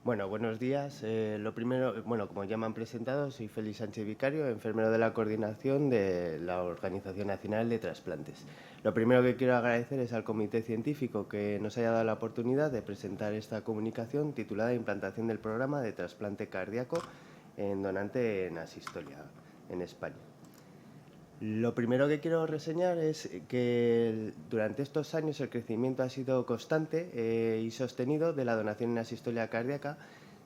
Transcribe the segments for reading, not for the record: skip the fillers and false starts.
Bueno, buenos días. Lo primero, bueno, como ya me han presentado, soy Félix Sánchez Vicario, enfermero de la coordinación de la Organización Nacional de Trasplantes. Lo primero que quiero agradecer es al comité científico que nos haya dado la oportunidad de presentar esta comunicación titulada Implantación del programa de trasplante cardíaco en donante en asistolia en España. Lo primero que quiero reseñar es que durante estos años el crecimiento ha sido constante y sostenido de la donación en asistolia cardíaca,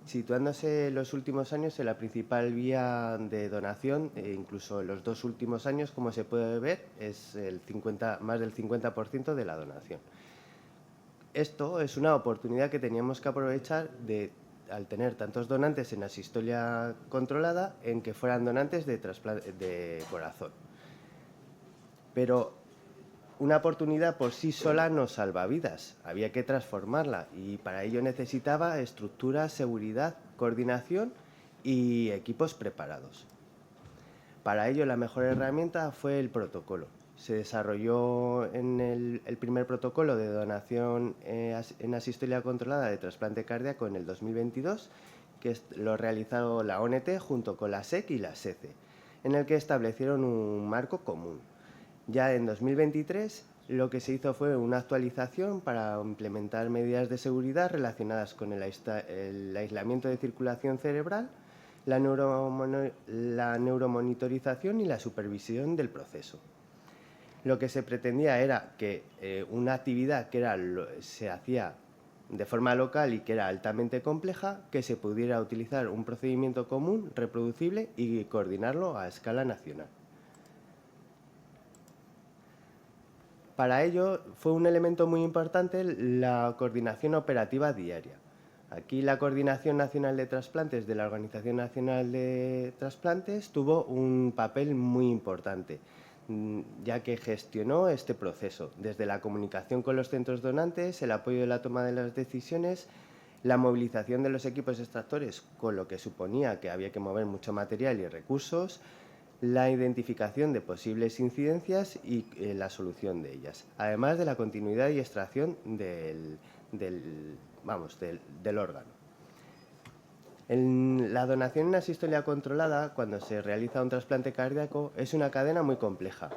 situándose en los últimos años en la principal vía de donación, incluso en los dos últimos años, como se puede ver, es más del 50% de la donación. Esto es una oportunidad que teníamos que aprovechar al tener tantos donantes en asistolia controlada, en que fueran donantes de corazón. Pero una oportunidad por sí sola no salva vidas, había que transformarla y para ello necesitaba estructura, seguridad, coordinación y equipos preparados. Para ello la mejor herramienta fue el protocolo. Se desarrolló en el primer protocolo de donación en asistolia controlada de trasplante cardíaco en el 2022, que lo realizó la ONT junto con la SEC y la SECE, en el que establecieron un marco común. Ya en 2023 lo que se hizo fue una actualización para implementar medidas de seguridad relacionadas con el aislamiento de circulación cerebral, la neuromonitorización y la supervisión del proceso. Lo que se pretendía era que una actividad que se hacía de forma local y que era altamente compleja, que se pudiera utilizar un procedimiento común, reproducible y coordinarlo a escala nacional. Para ello fue un elemento muy importante la coordinación operativa diaria. Aquí la Coordinación Nacional de Trasplantes de la Organización Nacional de Trasplantes tuvo un papel muy importante, ya que gestionó este proceso, desde la comunicación con los centros donantes, el apoyo de la toma de las decisiones, la movilización de los equipos extractores, con lo que suponía que había que mover mucho material y recursos, la identificación de posibles incidencias y la solución de ellas, además de la continuidad y extracción del órgano. La donación en asistolia controlada, cuando se realiza un trasplante cardíaco, es una cadena muy compleja.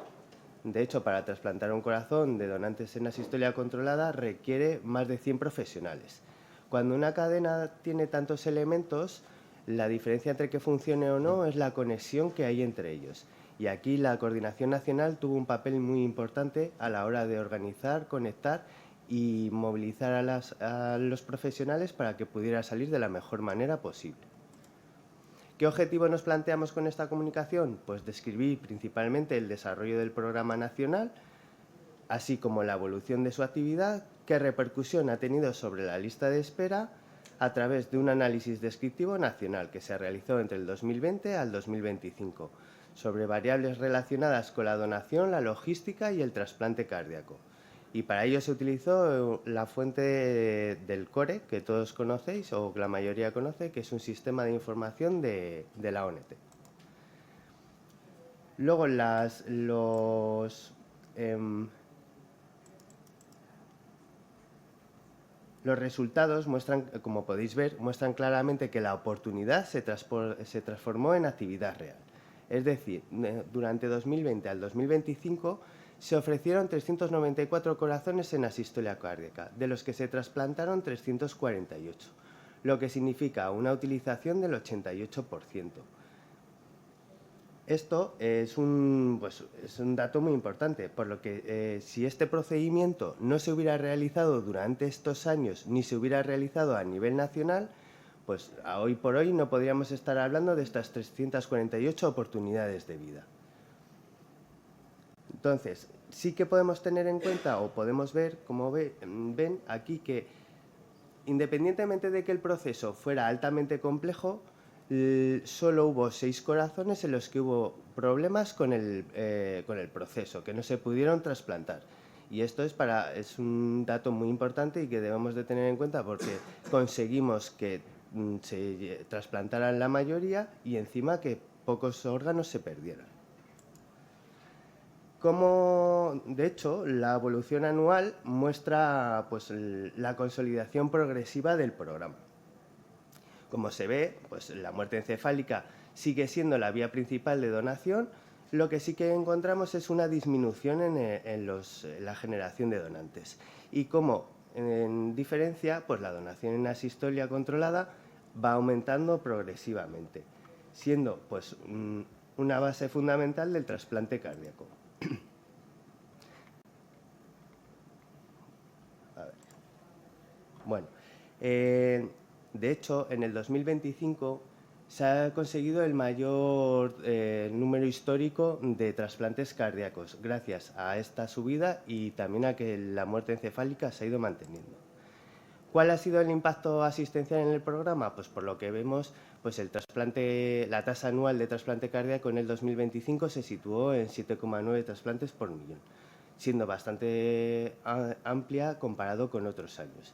De hecho, para trasplantar un corazón de donantes en asistolia controlada requiere más de 100 profesionales. Cuando una cadena tiene tantos elementos, la diferencia entre que funcione o no es la conexión que hay entre ellos. Y aquí la Coordinación Nacional tuvo un papel muy importante a la hora de organizar, conectar y movilizar a los profesionales para que pudiera salir de la mejor manera posible. ¿Qué objetivo nos planteamos con esta comunicación? Pues describir principalmente el desarrollo del programa nacional, así como la evolución de su actividad, qué repercusión ha tenido sobre la lista de espera, a través de un análisis descriptivo nacional que se realizó entre el 2020 al 2025, sobre variables relacionadas con la donación, la logística y el trasplante cardíaco. Y para ello se utilizó la fuente del CORE, que todos conocéis, o que la mayoría conoce, que es un sistema de información de la ONT. Luego los resultados muestran, como podéis ver, muestran claramente que la oportunidad se transformó en actividad real. Es decir, durante 2020 al 2025 se ofrecieron 394 corazones en asistolia cardíaca, de los que se trasplantaron 348, lo que significa una utilización del 88%. Esto es un dato muy importante, por lo que si este procedimiento no se hubiera realizado durante estos años ni se hubiera realizado a nivel nacional, pues hoy por hoy no podríamos estar hablando de estas 348 oportunidades de vida. Entonces, sí que podemos tener en cuenta o podemos ver, como ven aquí, que independientemente de que el proceso fuera altamente complejo, solo hubo 6 corazones en los que hubo problemas con el proceso, que no se pudieron trasplantar. Y esto es un dato muy importante y que debemos de tener en cuenta porque conseguimos que se trasplantaran la mayoría y encima que pocos órganos se perdieran. De hecho, la evolución anual muestra la consolidación progresiva del programa. Como se ve, pues la muerte encefálica sigue siendo la vía principal de donación. Lo que sí que encontramos es una disminución en la generación de donantes. Y como en diferencia, pues la donación en asistolia controlada va aumentando progresivamente, siendo pues una base fundamental del trasplante cardíaco. A ver. Bueno, de hecho, en el 2025 se ha conseguido el mayor número histórico de trasplantes cardíacos, gracias a esta subida y también a que la muerte encefálica se ha ido manteniendo. ¿Cuál ha sido el impacto asistencial en el programa? Pues por lo que vemos, pues la tasa anual de trasplante cardíaco en el 2025 se situó en 7,9 trasplantes por millón, siendo bastante amplia comparado con otros años.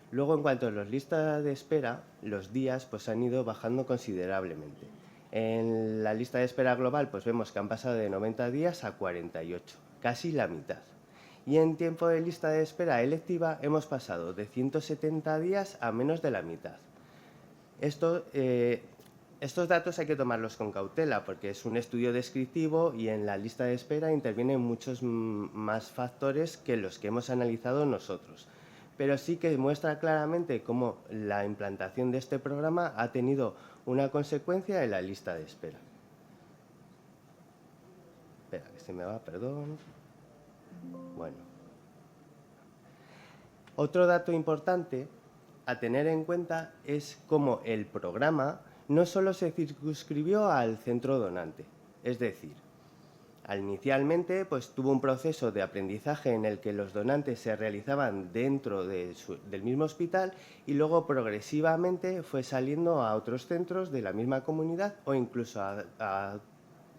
Luego, en cuanto a las listas de espera, los días pues han ido bajando considerablemente. En la lista de espera global pues vemos que han pasado de 90 días a 48, casi la mitad. Y en tiempo de lista de espera electiva hemos pasado de 170 días a menos de la mitad. Estos datos hay que tomarlos con cautela porque es un estudio descriptivo y en la lista de espera intervienen muchos más factores que los que hemos analizado nosotros. Pero sí que muestra claramente cómo la implantación de este programa ha tenido una consecuencia en la lista de espera. Espera, que se me va, perdón. Bueno. Otro dato importante a tener en cuenta es cómo el programa no solo se circunscribió al centro donante, es decir, inicialmente pues, tuvo un proceso de aprendizaje en el que los donantes se realizaban dentro del mismo hospital y luego progresivamente fue saliendo a otros centros de la misma comunidad o incluso a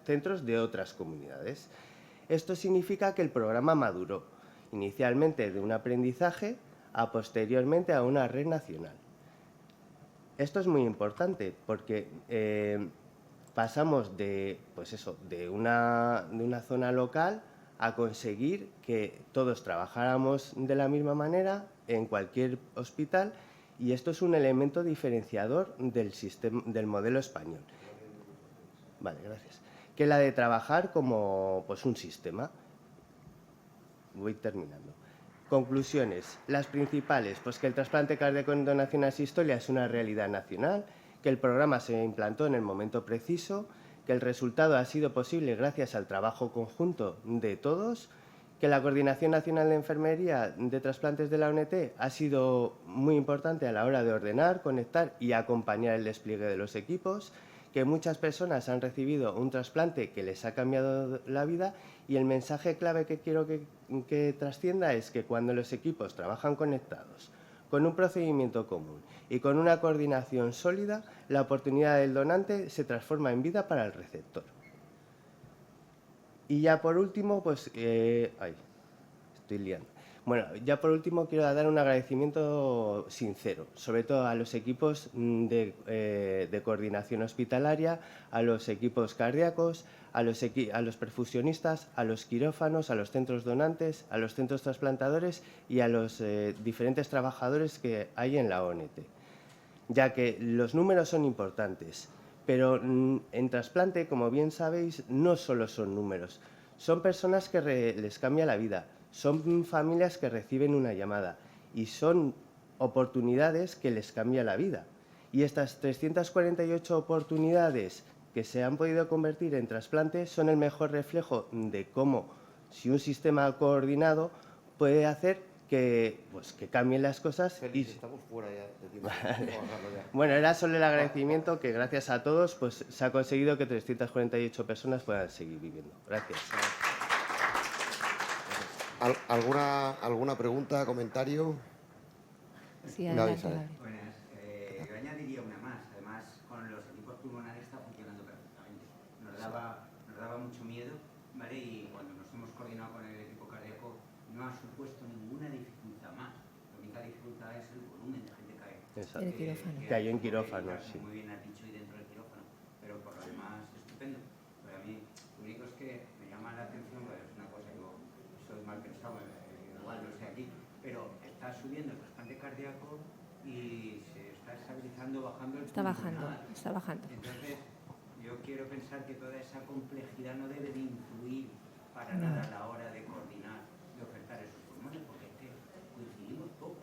centros de otras comunidades. Esto significa que el programa maduró, inicialmente de un aprendizaje a posteriormente a una red nacional. Esto es muy importante porque pasamos de una zona local a conseguir que todos trabajáramos de la misma manera en cualquier hospital y esto es un elemento diferenciador del modelo español. Vale, gracias. Que la de trabajar como pues, un sistema. Voy terminando. Conclusiones. Las principales, pues que el trasplante cardíaco en donación asistolia es una realidad nacional, que el programa se implantó en el momento preciso, que el resultado ha sido posible gracias al trabajo conjunto de todos, que la Coordinación Nacional de Enfermería de Trasplantes de la ONT ha sido muy importante a la hora de ordenar, conectar y acompañar el despliegue de los equipos, que muchas personas han recibido un trasplante que les ha cambiado la vida y el mensaje clave que quiero que trascienda es que cuando los equipos trabajan conectados, con un procedimiento común y con una coordinación sólida, la oportunidad del donante se transforma en vida para el receptor. Y ya por último, pues... estoy liando. Bueno, ya por último quiero dar un agradecimiento sincero, sobre todo a los equipos de coordinación hospitalaria, a los equipos cardíacos, a los perfusionistas, a los quirófanos, a los centros donantes, a los centros trasplantadores y a los diferentes trabajadores que hay en la ONT, ya que los números son importantes, pero en trasplante, como bien sabéis, no solo son números, son personas que les cambia la vida. Son familias que reciben una llamada y son oportunidades que les cambia la vida. Y estas 348 oportunidades que se han podido convertir en trasplantes son el mejor reflejo de cómo, si un sistema coordinado puede hacer que cambien las cosas. Estamos fuera ya de tiempo. Bueno, era solo el agradecimiento que gracias a todos pues, se ha conseguido que 348 personas puedan seguir viviendo. Gracias. ¿Alguna pregunta, comentario? Sí, adelante. Buenas. Yo añadiría una más. Además, con los equipos pulmonares está funcionando perfectamente. Nos daba mucho miedo, ¿vale? Y cuando nos hemos coordinado con el equipo cardíaco no ha supuesto ninguna dificultad más. La única dificultad es el volumen de gente que hay. Exacto. El quirófano. Que hay en quirófano, sí. Muy bien has dicho, y dentro del quirófano. Pero por lo demás, estupendo. Pero a mí, lo único es que me llama la atención, pues es una cosa que soy mal pensado, igual no sé aquí, pero está subiendo el trasplante cardíaco y se está estabilizando bajando el Está bajando, pulmonar. está bajando. Entonces, yo quiero pensar que toda esa complejidad no debe de influir para nada a la hora de coordinar, de ofertar esos pulmones, porque es que coincidimos poco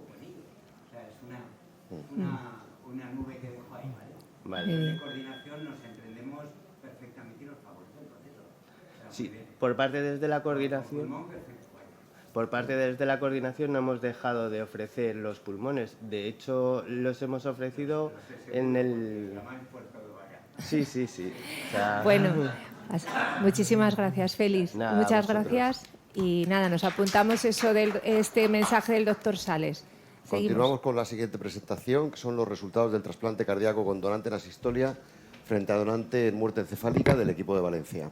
con ellos. O sea, es una nube que dejo ahí, ¿vale? Vale. De coordinación nos entendemos perfectamente y nos favorece el proceso. O sea, Sí, muy bien. por parte desde la coordinación. Pulmón, perfecto, vale. Por parte desde la coordinación no hemos dejado de ofrecer los pulmones. De hecho, los hemos ofrecido en el... Sí, sí, sí. O sea, Bueno, muchísimas gracias, Félix. Nada, Muchas vosotros. gracias. Y nada, nos apuntamos eso este mensaje del doctor Sales. Continuamos con la siguiente presentación, que son los resultados del trasplante cardíaco con donante en asistolia frente a donante en muerte encefálica del equipo de Valencia.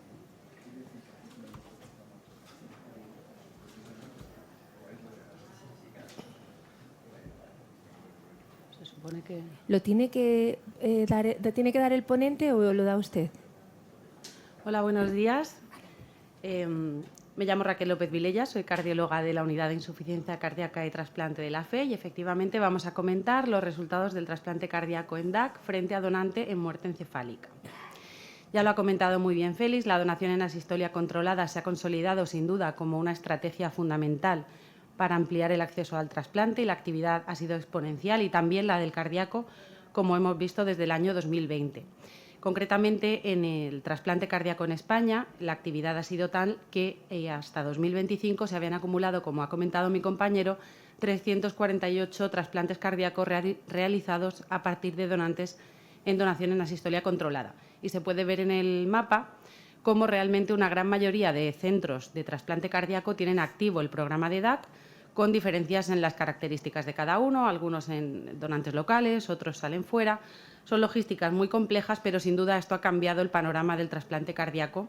Se supone que... ¿Lo tiene que dar el ponente o lo da usted? Hola, buenos días. Me llamo Raquel López Vilella, soy cardióloga de la Unidad de Insuficiencia Cardíaca y Trasplante de la FE y efectivamente vamos a comentar los resultados del trasplante cardíaco en DAC frente a donante en muerte encefálica. Ya lo ha comentado muy bien Félix, la donación en asistolia controlada se ha consolidado sin duda como una estrategia fundamental para ampliar el acceso al trasplante y la actividad ha sido exponencial y también la del cardíaco, como hemos visto desde el año 2020. Concretamente, en el trasplante cardíaco en España, la actividad ha sido tal que hasta 2025 se habían acumulado, como ha comentado mi compañero, 348 trasplantes cardíacos realizados a partir de donantes en donación en asistolia controlada. Y se puede ver en el mapa cómo realmente una gran mayoría de centros de trasplante cardíaco tienen activo el programa de DAC, con diferencias en las características de cada uno, algunos en donantes locales, otros salen fuera. Son logísticas muy complejas, pero sin duda esto ha cambiado el panorama del trasplante cardíaco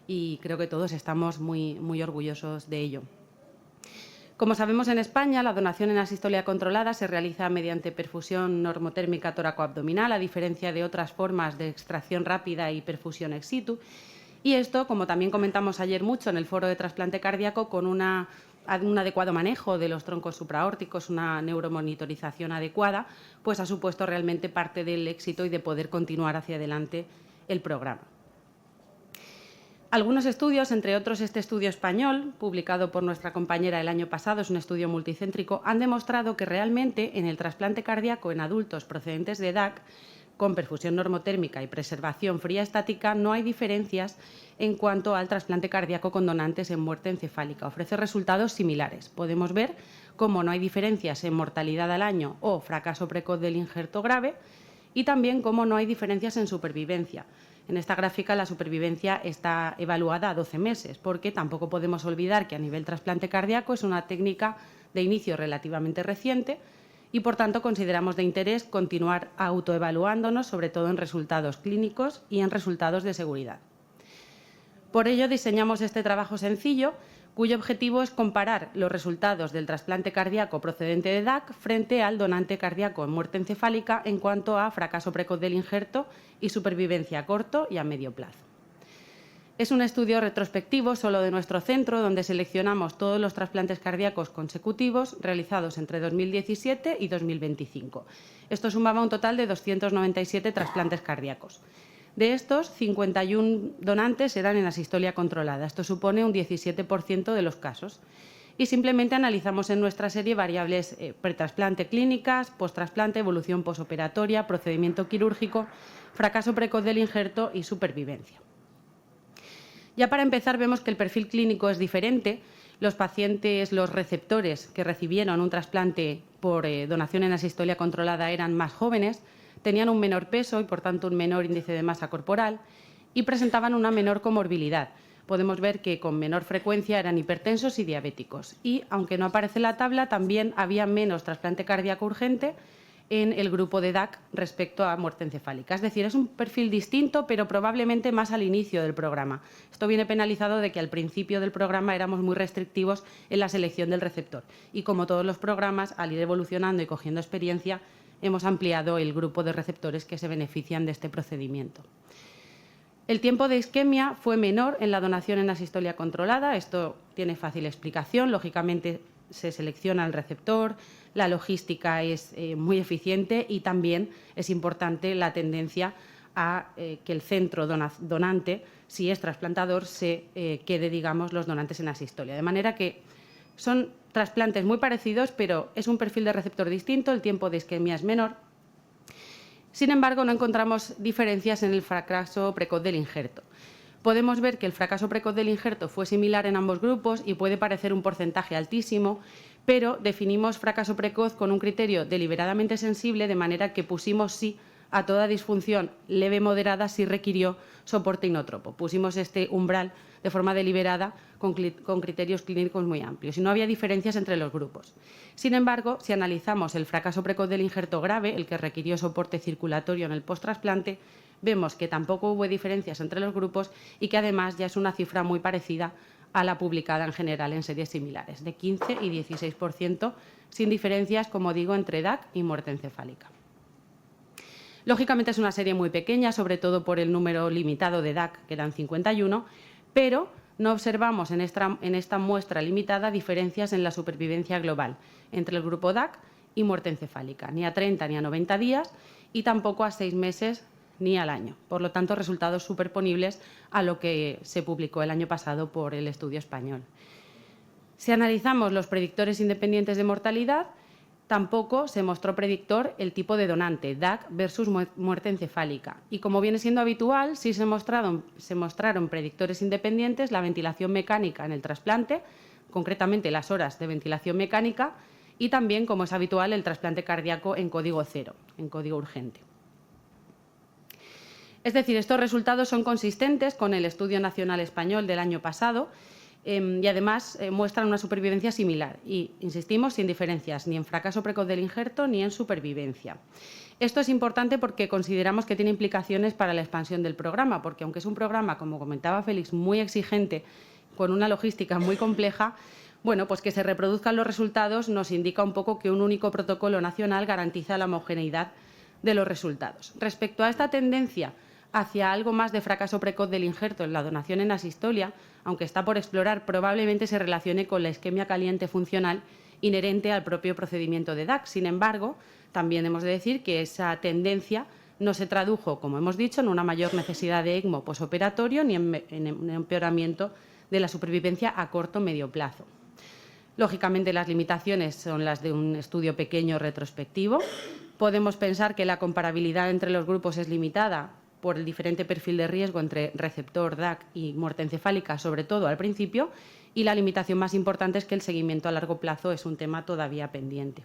y creo que todos estamos muy orgullosos de ello. Como sabemos, en España la donación en asistolia controlada se realiza mediante perfusión normotérmica tóraco-abdominal, a diferencia de otras formas de extracción rápida y perfusión ex situ. Y esto, como también comentamos ayer mucho en el foro de trasplante cardíaco, con un adecuado manejo de los troncos supraórticos, una neuromonitorización adecuada, pues ha supuesto realmente parte del éxito y de poder continuar hacia adelante el programa. Algunos estudios, entre otros este estudio español, publicado por nuestra compañera el año pasado, es un estudio multicéntrico, han demostrado que realmente en el trasplante cardíaco en adultos procedentes de DAC, con perfusión normotérmica y preservación fría estática, no hay diferencias en cuanto al trasplante cardíaco con donantes en muerte encefálica. Ofrece resultados similares. Podemos ver cómo no hay diferencias en mortalidad al año o fracaso precoz del injerto grave y también cómo no hay diferencias en supervivencia. En esta gráfica la supervivencia está evaluada a 12 meses, porque tampoco podemos olvidar que a nivel trasplante cardíaco es una técnica de inicio relativamente reciente y, por tanto, consideramos de interés continuar autoevaluándonos, sobre todo en resultados clínicos y en resultados de seguridad. Por ello, diseñamos este trabajo sencillo, cuyo objetivo es comparar los resultados del trasplante cardíaco procedente de DAC frente al donante cardíaco en muerte encefálica en cuanto a fracaso precoz del injerto y supervivencia a corto y a medio plazo. Es un estudio retrospectivo solo de nuestro centro, donde seleccionamos todos los trasplantes cardíacos consecutivos realizados entre 2017 y 2025. Esto sumaba un total de 297 trasplantes cardíacos. De estos, 51 donantes eran en asistolia controlada. Esto supone un 17% de los casos. Y simplemente analizamos en nuestra serie variables pretrasplante clínicas, posttrasplante, evolución posoperatoria, procedimiento quirúrgico, fracaso precoz del injerto y supervivencia. Ya para empezar, vemos que el perfil clínico es diferente. Los pacientes, los receptores que recibieron un trasplante por donación en asistolia controlada eran más jóvenes, tenían un menor peso y, por tanto, un menor índice de masa corporal y presentaban una menor comorbilidad. Podemos ver que con menor frecuencia eran hipertensos y diabéticos. Y, aunque no aparece en la tabla, también había menos trasplante cardíaco urgente en el grupo de DAC respecto a muerte encefálica. Es decir, es un perfil distinto, pero probablemente más al inicio del programa. Esto viene penalizado de que al principio del programa éramos muy restrictivos en la selección del receptor. Y como todos los programas, al ir evolucionando y cogiendo experiencia, hemos ampliado el grupo de receptores que se benefician de este procedimiento. El tiempo de isquemia fue menor en la donación en asistolia controlada. Esto tiene fácil explicación. Lógicamente, se selecciona el receptor, la logística es muy eficiente y también es importante la tendencia a que el centro donante, si es trasplantador, se quede, digamos, los donantes en asistolia. De manera que son trasplantes muy parecidos, pero es un perfil de receptor distinto, el tiempo de isquemia es menor. Sin embargo, no encontramos diferencias en el fracaso precoz del injerto. Podemos ver que el fracaso precoz del injerto fue similar en ambos grupos y puede parecer un porcentaje altísimo, pero definimos fracaso precoz con un criterio deliberadamente sensible, de manera que pusimos sí a toda disfunción leve moderada si requirió soporte inótropo. Pusimos este umbral de forma deliberada con criterios clínicos muy amplios y no había diferencias entre los grupos. Sin embargo, si analizamos el fracaso precoz del injerto grave, el que requirió soporte circulatorio en el posttrasplante, vemos que tampoco hubo diferencias entre los grupos y que además ya es una cifra muy parecida a la publicada en general en series similares, de 15 y 16%, sin diferencias, como digo, entre DAC y muerte encefálica. Lógicamente es una serie muy pequeña, sobre todo por el número limitado de DAC, que eran 51, pero no observamos en esta muestra limitada diferencias en la supervivencia global entre el grupo DAC y muerte encefálica, ni a 30 ni a 90 días y tampoco a 6 meses ni al año. Por lo tanto, resultados superponibles a lo que se publicó el año pasado por el estudio español. Si analizamos los predictores independientes de mortalidad, tampoco se mostró predictor el tipo de donante, DAC versus muerte encefálica. Y como viene siendo habitual, sí se mostraron predictores independientes, la ventilación mecánica en el trasplante, concretamente las horas de ventilación mecánica, y también, como es habitual, el trasplante cardíaco en código 0, en código urgente. Es decir, estos resultados son consistentes con el Estudio Nacional Español del año pasado y además muestran una supervivencia similar y, insistimos, sin diferencias ni en fracaso precoz del injerto ni en supervivencia. Esto es importante porque consideramos que tiene implicaciones para la expansión del programa, porque aunque es un programa, como comentaba Félix, muy exigente, con una logística muy compleja, bueno, pues que se reproduzcan los resultados nos indica un poco que un único protocolo nacional garantiza la homogeneidad de los resultados. Respecto a esta tendencia hacia algo más de fracaso precoz del injerto en la donación en asistolia, aunque está por explorar, probablemente se relacione con la isquemia caliente funcional inherente al propio procedimiento de DAC. Sin embargo, también hemos de decir que esa tendencia no se tradujo, como hemos dicho, en una mayor necesidad de ECMO posoperatorio ni en un empeoramiento de la supervivencia a corto o medio plazo. Lógicamente, las limitaciones son las de un estudio pequeño retrospectivo. Podemos pensar que la comparabilidad entre los grupos es limitada por el diferente perfil de riesgo entre receptor, DAC y muerte encefálica, sobre todo al principio, y la limitación más importante es que el seguimiento a largo plazo es un tema todavía pendiente.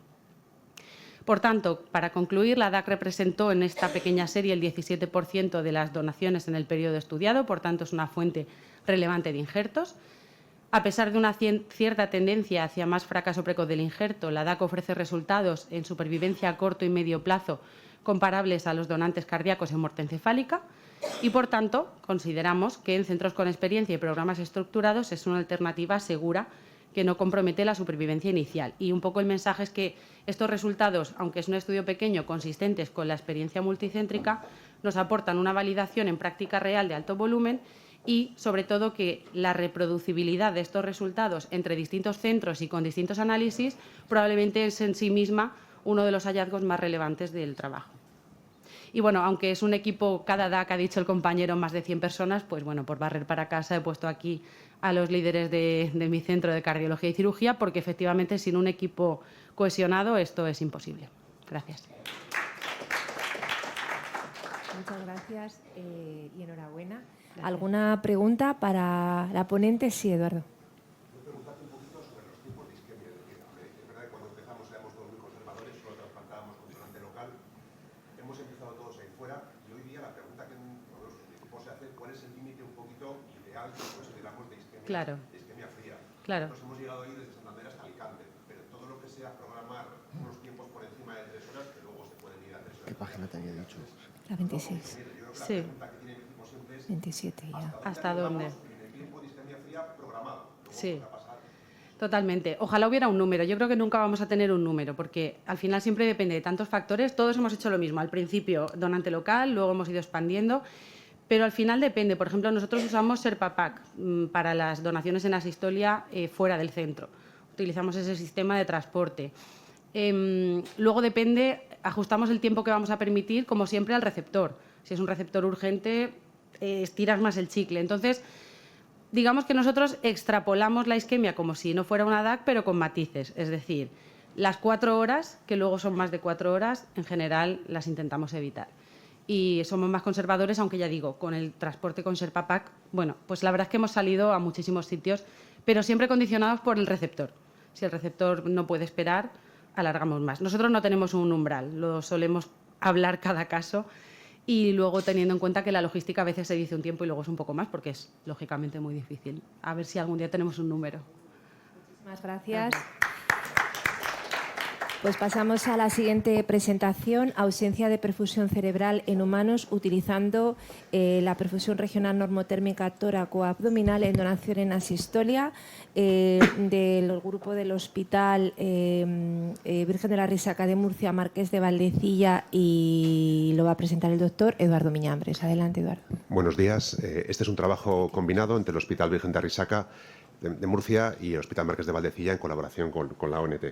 Por tanto, para concluir, la DAC representó en esta pequeña serie el 17% de las donaciones en el periodo estudiado, por tanto es una fuente relevante de injertos. A pesar de una cierta tendencia hacia más fracaso precoz del injerto, la DAC ofrece resultados en supervivencia a corto y medio plazo comparables a los donantes cardíacos en muerte encefálica y, por tanto, consideramos que en centros con experiencia y programas estructurados es una alternativa segura que no compromete la supervivencia inicial. Y un poco el mensaje es que estos resultados, aunque es un estudio pequeño, consistentes con la experiencia multicéntrica, nos aportan una validación en práctica real de alto volumen y, sobre todo, que la reproducibilidad de estos resultados entre distintos centros y con distintos análisis probablemente es en sí misma uno de los hallazgos más relevantes del trabajo. Y bueno, aunque es un equipo, cada DAC, ha dicho el compañero, más de 100 personas, pues bueno, por barrer para casa he puesto aquí a los líderes de mi centro de cardiología y cirugía, porque efectivamente sin un equipo cohesionado esto es imposible. Gracias. Muchas gracias y enhorabuena. Gracias. ¿Alguna pregunta para la ponente? Sí, Eduardo. Claro. De isquemia fría. Claro. Nosotros hemos llegado ahí desde Santander hasta Alicante, pero todo lo que sea programar unos tiempos por encima de 3 horas, que luego se pueden ir a 3 horas. ¿Qué página te había dicho? La 26. Sí. 27 ya. ¿Hasta dónde? El tiempo de isquemia fría programado. Sí. Totalmente. Ojalá hubiera un número. Yo creo que nunca vamos a tener un número, porque al final siempre depende de tantos factores. Todos hemos hecho lo mismo. Al principio, donante local, luego hemos ido expandiendo. Pero al final depende. Por ejemplo, nosotros usamos Serpa-PAC para las donaciones en asistolia fuera del centro. utilizamos ese sistema de transporte. Luego depende, ajustamos el tiempo que vamos a permitir, como siempre, al receptor. Si es un receptor urgente, estiras más el chicle. Entonces, digamos que nosotros extrapolamos la isquemia como si no fuera una DAC, pero con matices. Es decir, las 4 horas, que luego son más de 4 horas, en general las intentamos evitar. Y somos más conservadores, aunque ya digo, con el transporte con Sherpa Pack, bueno, pues la verdad es que hemos salido a muchísimos sitios, pero siempre condicionados por el receptor. Si el receptor no puede esperar, alargamos más. Nosotros no tenemos un umbral, lo solemos hablar cada caso y luego teniendo en cuenta que la logística a veces se dice un tiempo y luego es un poco más porque es lógicamente muy difícil. A ver si algún día tenemos un número. Muchísimas gracias. Pues pasamos a la siguiente presentación, ausencia de perfusión cerebral en humanos utilizando la perfusión regional normotérmica tóraco-abdominal en donación en asistolia del grupo del Hospital Virgen de la Risaca de Murcia, Marqués de Valdecilla, y lo va a presentar el doctor Eduardo Miñambres. Adelante, Eduardo. Buenos días. Este es un trabajo combinado entre el Hospital Virgen de Risaca de Murcia y el Hospital Marqués de Valdecilla en colaboración con la ONT.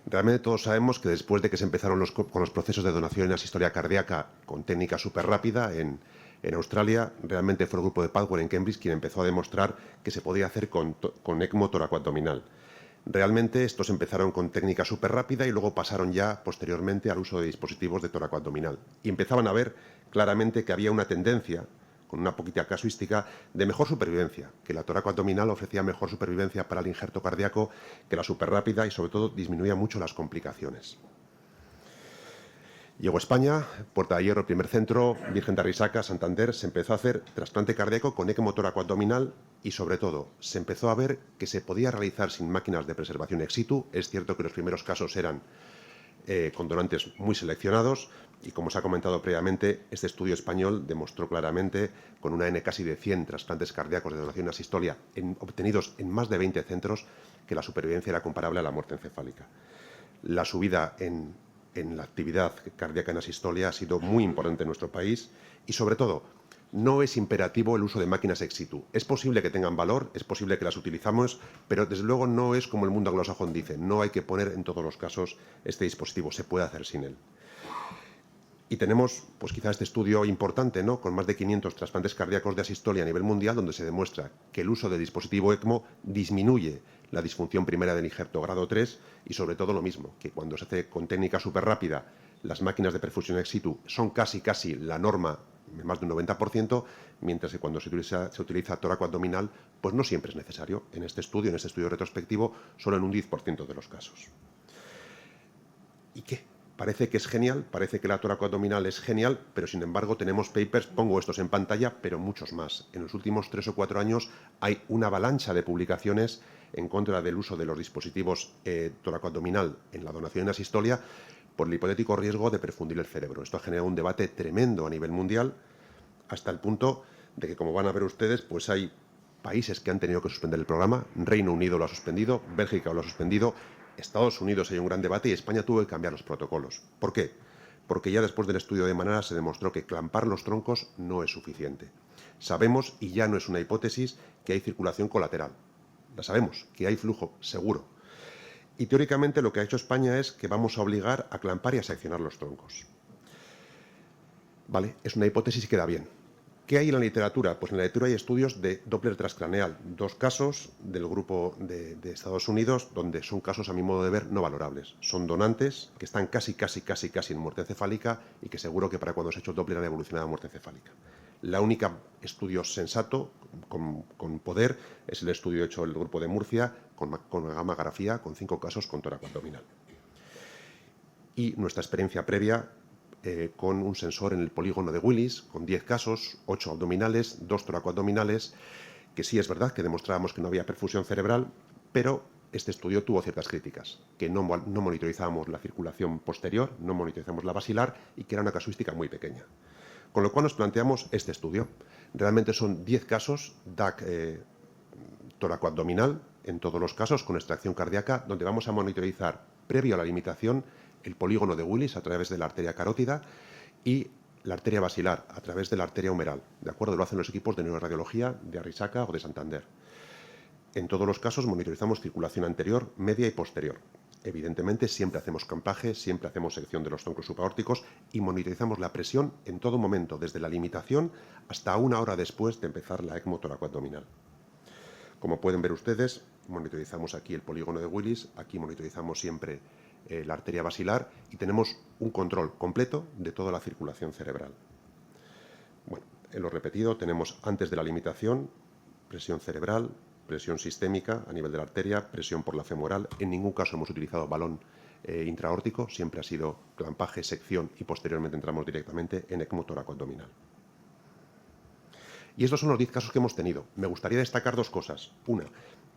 Realmente todos sabemos que después de que se empezaron con los procesos de donación en asistolia cardíaca con técnica súper rápida en Australia, realmente fue el grupo de Padwell en Cambridge quien empezó a demostrar que se podía hacer con ECMO toracoabdominal. Realmente estos empezaron con técnica súper rápida y luego pasaron ya posteriormente al uso de dispositivos de toracoabdominal. Y empezaban a ver claramente que había una tendencia, con una poquita casuística, de mejor supervivencia, que la toracoabdominal ofrecía mejor supervivencia para el injerto cardíaco que la superrápida y sobre todo disminuía mucho las complicaciones. Llegó a España, Puerta de Hierro, primer centro, Virgen de Risaca, Santander, se empezó a hacer trasplante cardíaco con ECMO toracoabdominal y sobre todo se empezó a ver que se podía realizar sin máquinas de preservación ex situ. Es cierto que los primeros casos eran con donantes muy seleccionados y, como se ha comentado previamente, este estudio español demostró claramente, con una N casi de 100 trasplantes cardíacos de donación asistolia obtenidos en más de 20 centros, que la supervivencia era comparable a la muerte encefálica. La subida en la actividad cardíaca en asistolia ha sido muy importante en nuestro país y, sobre todo, no es imperativo el uso de máquinas ex situ. Es posible que tengan valor, es posible que las utilizamos, pero desde luego no es como el mundo anglosajón dice. No hay que poner en todos los casos este dispositivo, se puede hacer sin él. Y tenemos, pues quizá este estudio importante, ¿no?, con más de 500 trasplantes cardíacos de asistolia a nivel mundial, donde se demuestra que el uso del dispositivo ECMO disminuye la disfunción primaria del injerto grado 3 y, sobre todo, lo mismo, que cuando se hace con técnica súper rápida, las máquinas de perfusión ex situ son casi la norma, más de un 90%, mientras que cuando se utiliza toracoabdominal, pues no siempre es necesario. En este estudio retrospectivo, solo en un 10% de los casos. ¿Y qué? Parece que es genial, parece que la toracoabdominal es genial, pero sin embargo tenemos papers, pongo estos en pantalla, pero muchos más. En los últimos 3 o 4 años hay una avalancha de publicaciones en contra del uso de los dispositivos toracoabdominal en la donación en asistolia por el hipotético riesgo de perfundir el cerebro. Esto ha generado un debate tremendo a nivel mundial, hasta el punto de que, como van a ver ustedes, pues hay países que han tenido que suspender el programa. Reino Unido lo ha suspendido, Bélgica lo ha suspendido, Estados Unidos hay un gran debate y España tuvo que cambiar los protocolos. ¿Por qué? Porque ya después del estudio de Manara se demostró que clampar los troncos no es suficiente. Sabemos, y ya no es una hipótesis, que hay circulación colateral. La sabemos, que hay flujo seguro. Y teóricamente lo que ha hecho España es que vamos a obligar a clampar y a seccionar los troncos. Vale, es una hipótesis y queda bien. ¿Qué hay en la literatura? Pues en la literatura hay estudios de Doppler transcraneal, 2 casos del grupo de Estados Unidos, donde son casos, a mi modo de ver, no valorables. Son donantes que están casi en muerte encefálica y que seguro que para cuando se ha hecho el Doppler han evolucionado a muerte encefálica. La única estudio sensato, con poder, es el estudio hecho el grupo de Murcia, con gammagrafía, con 5 casos con toracoabdominal. Y nuestra experiencia previa, con un sensor en el polígono de Willis, con 10 casos, 8 abdominales, 2 toracoabdominales, que sí es verdad que demostrábamos que no había perfusión cerebral, pero este estudio tuvo ciertas críticas, que no monitorizábamos la circulación posterior, no monitorizamos la basilar y que era una casuística muy pequeña. Con lo cual nos planteamos este estudio. Realmente son 10 casos DAC toracoabdominal, en todos los casos con extracción cardíaca, donde vamos a monitorizar, previo a la limitación, el polígono de Willis a través de la arteria carótida y la arteria basilar a través de la arteria humeral. ¿De acuerdo? Lo hacen los equipos de neuroradiología de Risaca o de Santander. En todos los casos monitorizamos circulación anterior, media y posterior. Evidentemente, siempre hacemos campaje, siempre hacemos sección de los troncos supraórticos y monitorizamos la presión en todo momento, desde la limitación hasta 1 hora después de empezar la ECMO toracoabdominal. Como pueden ver ustedes, monitorizamos aquí el polígono de Willis, aquí monitorizamos siempre la arteria basilar y tenemos un control completo de toda la circulación cerebral. Bueno, en lo repetido tenemos antes de la limitación presión cerebral, presión sistémica a nivel de la arteria, presión por la femoral. En ningún caso hemos utilizado balón intraórtico, siempre ha sido clampaje, sección y posteriormente entramos directamente en ECMO toracoabdominal. Y estos son los 10 casos que hemos tenido. Me gustaría destacar 2 cosas. Una,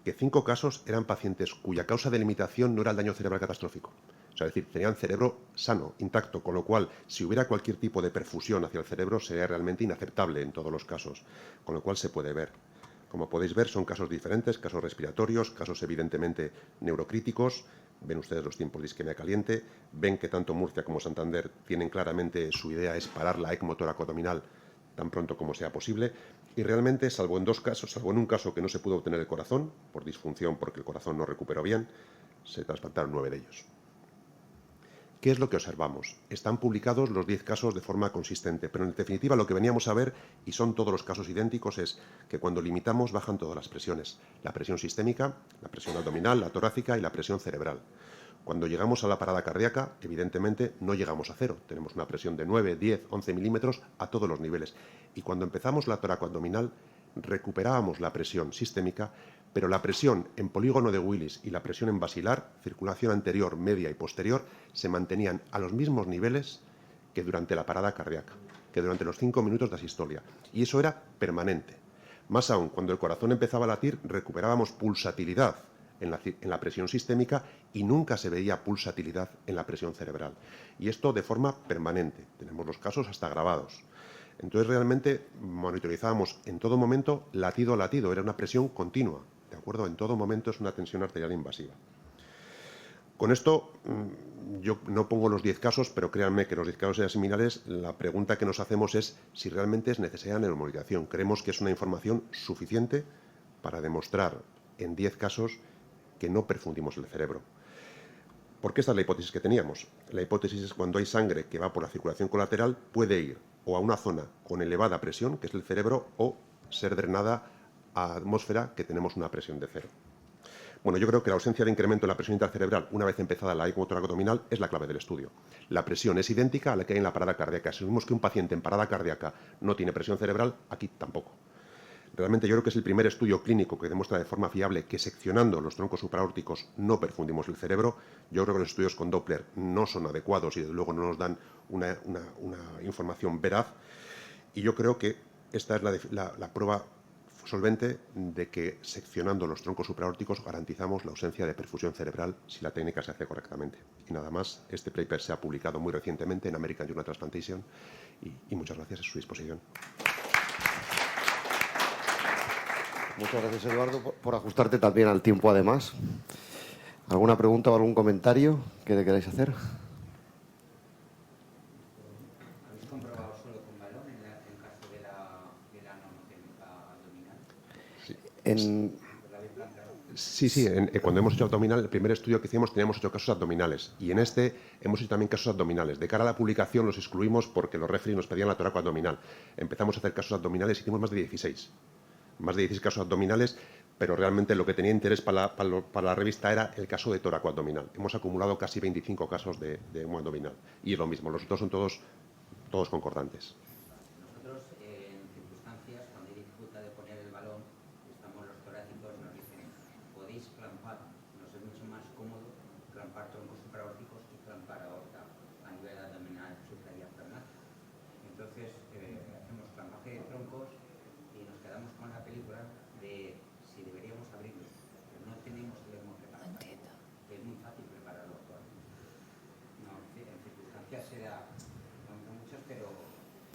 que 5 casos eran pacientes cuya causa de limitación no era el daño cerebral catastrófico. O sea, es decir, tenían cerebro sano, intacto, con lo cual, si hubiera cualquier tipo de perfusión hacia el cerebro, sería realmente inaceptable en todos los casos, con lo cual se puede ver. Como podéis ver, son casos diferentes, casos respiratorios, casos evidentemente neurocríticos. Ven ustedes los tiempos de isquemia caliente, ven que tanto Murcia como Santander tienen claramente su idea es parar la ECMO toracoabdominal tan pronto como sea posible. Y realmente, salvo en 2 casos, salvo en un caso que no se pudo obtener el corazón, por disfunción porque el corazón no recuperó bien, se trasplantaron 9 de ellos. ¿Qué es lo que observamos? Están publicados los 10 casos de forma consistente, pero en definitiva lo que veníamos a ver, y son todos los casos idénticos, es que cuando limitamos bajan todas las presiones. La presión sistémica, la presión abdominal, la torácica y la presión cerebral. Cuando llegamos a la parada cardíaca, evidentemente no llegamos a 0. Tenemos una presión de 9, 10, 11 milímetros a todos los niveles. Y cuando empezamos la toracoabdominal, recuperábamos la presión sistémica, pero la presión en polígono de Willis y la presión en basilar, circulación anterior, media y posterior, se mantenían a los mismos niveles que durante la parada cardíaca, que durante los 5 minutos de asistolia. Y eso era permanente. Más aún, cuando el corazón empezaba a latir, recuperábamos pulsatilidad en la presión sistémica y nunca se veía pulsatilidad en la presión cerebral. Y esto de forma permanente. Tenemos los casos hasta grabados. Entonces realmente monitorizábamos en todo momento latido a latido, era una presión continua, ¿de acuerdo? En todo momento es una tensión arterial invasiva. Con esto yo no pongo los 10 casos, pero créanme que los 10 casos sean similares. La pregunta que nos hacemos es si realmente es necesaria neuromodulación. Creemos que es una información suficiente para demostrar en 10 casos que no perfundimos el cerebro. Porque esta es la hipótesis que teníamos. La hipótesis es cuando hay sangre que va por la circulación colateral, puede ir o a una zona con elevada presión, que es el cerebro, o ser drenada a atmósfera, que tenemos una presión de 0. Bueno, yo creo que la ausencia de incremento en la presión intracerebral, una vez empezada la ECMO toracoabdominal, es la clave del estudio. La presión es idéntica a la que hay en la parada cardíaca. Si vemos que un paciente en parada cardíaca no tiene presión cerebral, aquí tampoco. Realmente yo creo que es el primer estudio clínico que demuestra de forma fiable que seccionando los troncos supraórticos no perfundimos el cerebro. Yo creo que los estudios con Doppler no son adecuados y desde luego no nos dan una información veraz. Y yo creo que esta es la prueba solvente de que seccionando los troncos supraórticos garantizamos la ausencia de perfusión cerebral si la técnica se hace correctamente. Y nada más, este paper se ha publicado muy recientemente en American Journal of Transplantation y muchas gracias a su disposición. Muchas gracias, Eduardo, por ajustarte también al tiempo, además. ¿Alguna pregunta o algún comentario que le queráis hacer? ¿Habéis comprobado solo con balón en el caso de la normotécnica abdominal? Sí. Sí, cuando hemos hecho abdominal, el primer estudio que hicimos teníamos 8 casos abdominales y en este hemos hecho también casos abdominales. De cara a la publicación los excluimos porque los referees nos pedían la toracoabdominal. Empezamos a hacer casos abdominales y hicimos más de 16. Más de 16 casos abdominales, pero realmente lo que tenía interés para la revista era el caso de toracoabdominal. Hemos acumulado casi 25 casos de abdominal. Y es lo mismo, los otros son todos concordantes. Nosotros, en circunstancias, cuando hay dificultad de poner el balón, estamos los torácicos, nos dicen, podéis clampar. Nos es mucho más cómodo clampar troncos supraórticos y clampar aorta a nivel abdominal supradiafragmático. Entonces, hacemos clampaje de troncos y nos quedamos con la película de si deberíamos abrirlo, pero no tenemos el ECMO preparado. Es muy fácil prepararlo actualmente. No, en circunstancias se da, no muchas, pero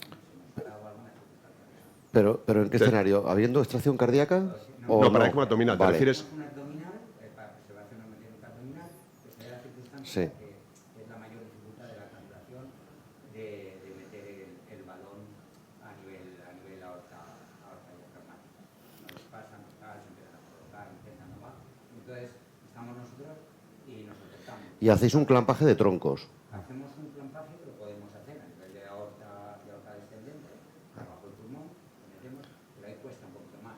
se nos ha dado alguna circunstancia. Pero ¿en qué escenario? ¿Habiendo extracción cardíaca? No, para ECMO abdominal, vale. ¿te refieres? Un abdominal, se va a hacer una técnica abdominal, que se da la circunstancia Sí. que es la mayor dificultad de la canturación de meter el balón a nivel aorta diafragmática. Nos pasan, se empiezan a colocar, y hacéis un clampaje de troncos. Hacemos un clampaje que lo podemos hacer a nivel de aorta descendente, abajo del pulmón, lo metemos, pero ahí cuesta un poquito más.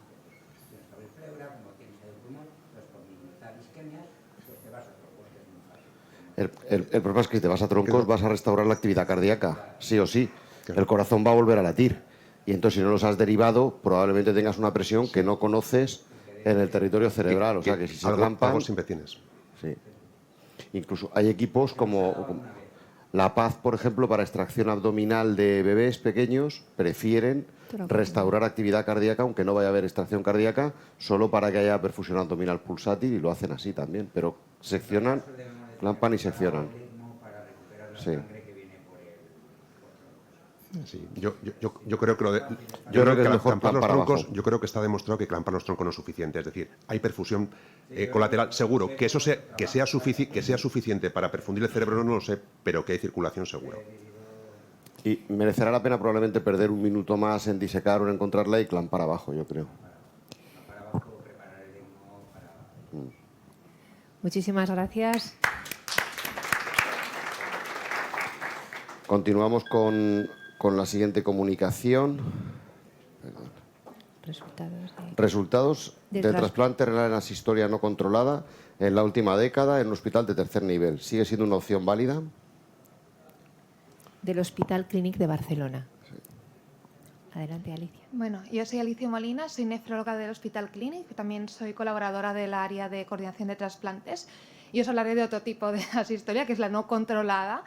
Tienes que abrir pleura, como tienes ahí el pulmón, entonces por minimizar isquemias, pues te vas a troncos, que es muy fácil. El problema es que si te vas a troncos vas a restaurar la actividad cardíaca, sí o sí. El corazón va a volver a latir. Y entonces si no los has derivado, probablemente tengas una presión que no conoces en el territorio cerebral. O sea que si se clampan... Algo siempre tienes. Sí. Incluso hay equipos como La Paz, por ejemplo, para extracción abdominal de bebés pequeños, prefieren restaurar actividad cardíaca, aunque no vaya a haber extracción cardíaca, solo para que haya perfusión abdominal pulsátil, y lo hacen así también. Pero seccionan, clampan y seccionan. Sí. Sí, yo creo que lo de, Yo creo que es mejor clampar los clampar troncos, abajo. yo creo que está demostrado que clampar los troncos no es suficiente. Es decir, hay perfusión colateral, seguro. Que eso sea suficiente para perfundir el cerebro no lo sé, pero que hay circulación seguro. Y merecerá la pena probablemente perder un minuto más en disecar o en encontrarla y clampar abajo, yo creo. Muchísimas gracias. Continuamos con la siguiente comunicación. Resultados del trasplante renal en asistolia no controlada en la última década en un hospital de tercer nivel. ¿Sigue siendo una opción válida? Del Hospital Clínic de Barcelona. Sí. Adelante, Alicia. Bueno, yo soy Alicia Molina, soy nefróloga del Hospital Clínic, también soy colaboradora del área de coordinación de trasplantes, y os hablaré de otro tipo de asistolia, que es la no controlada,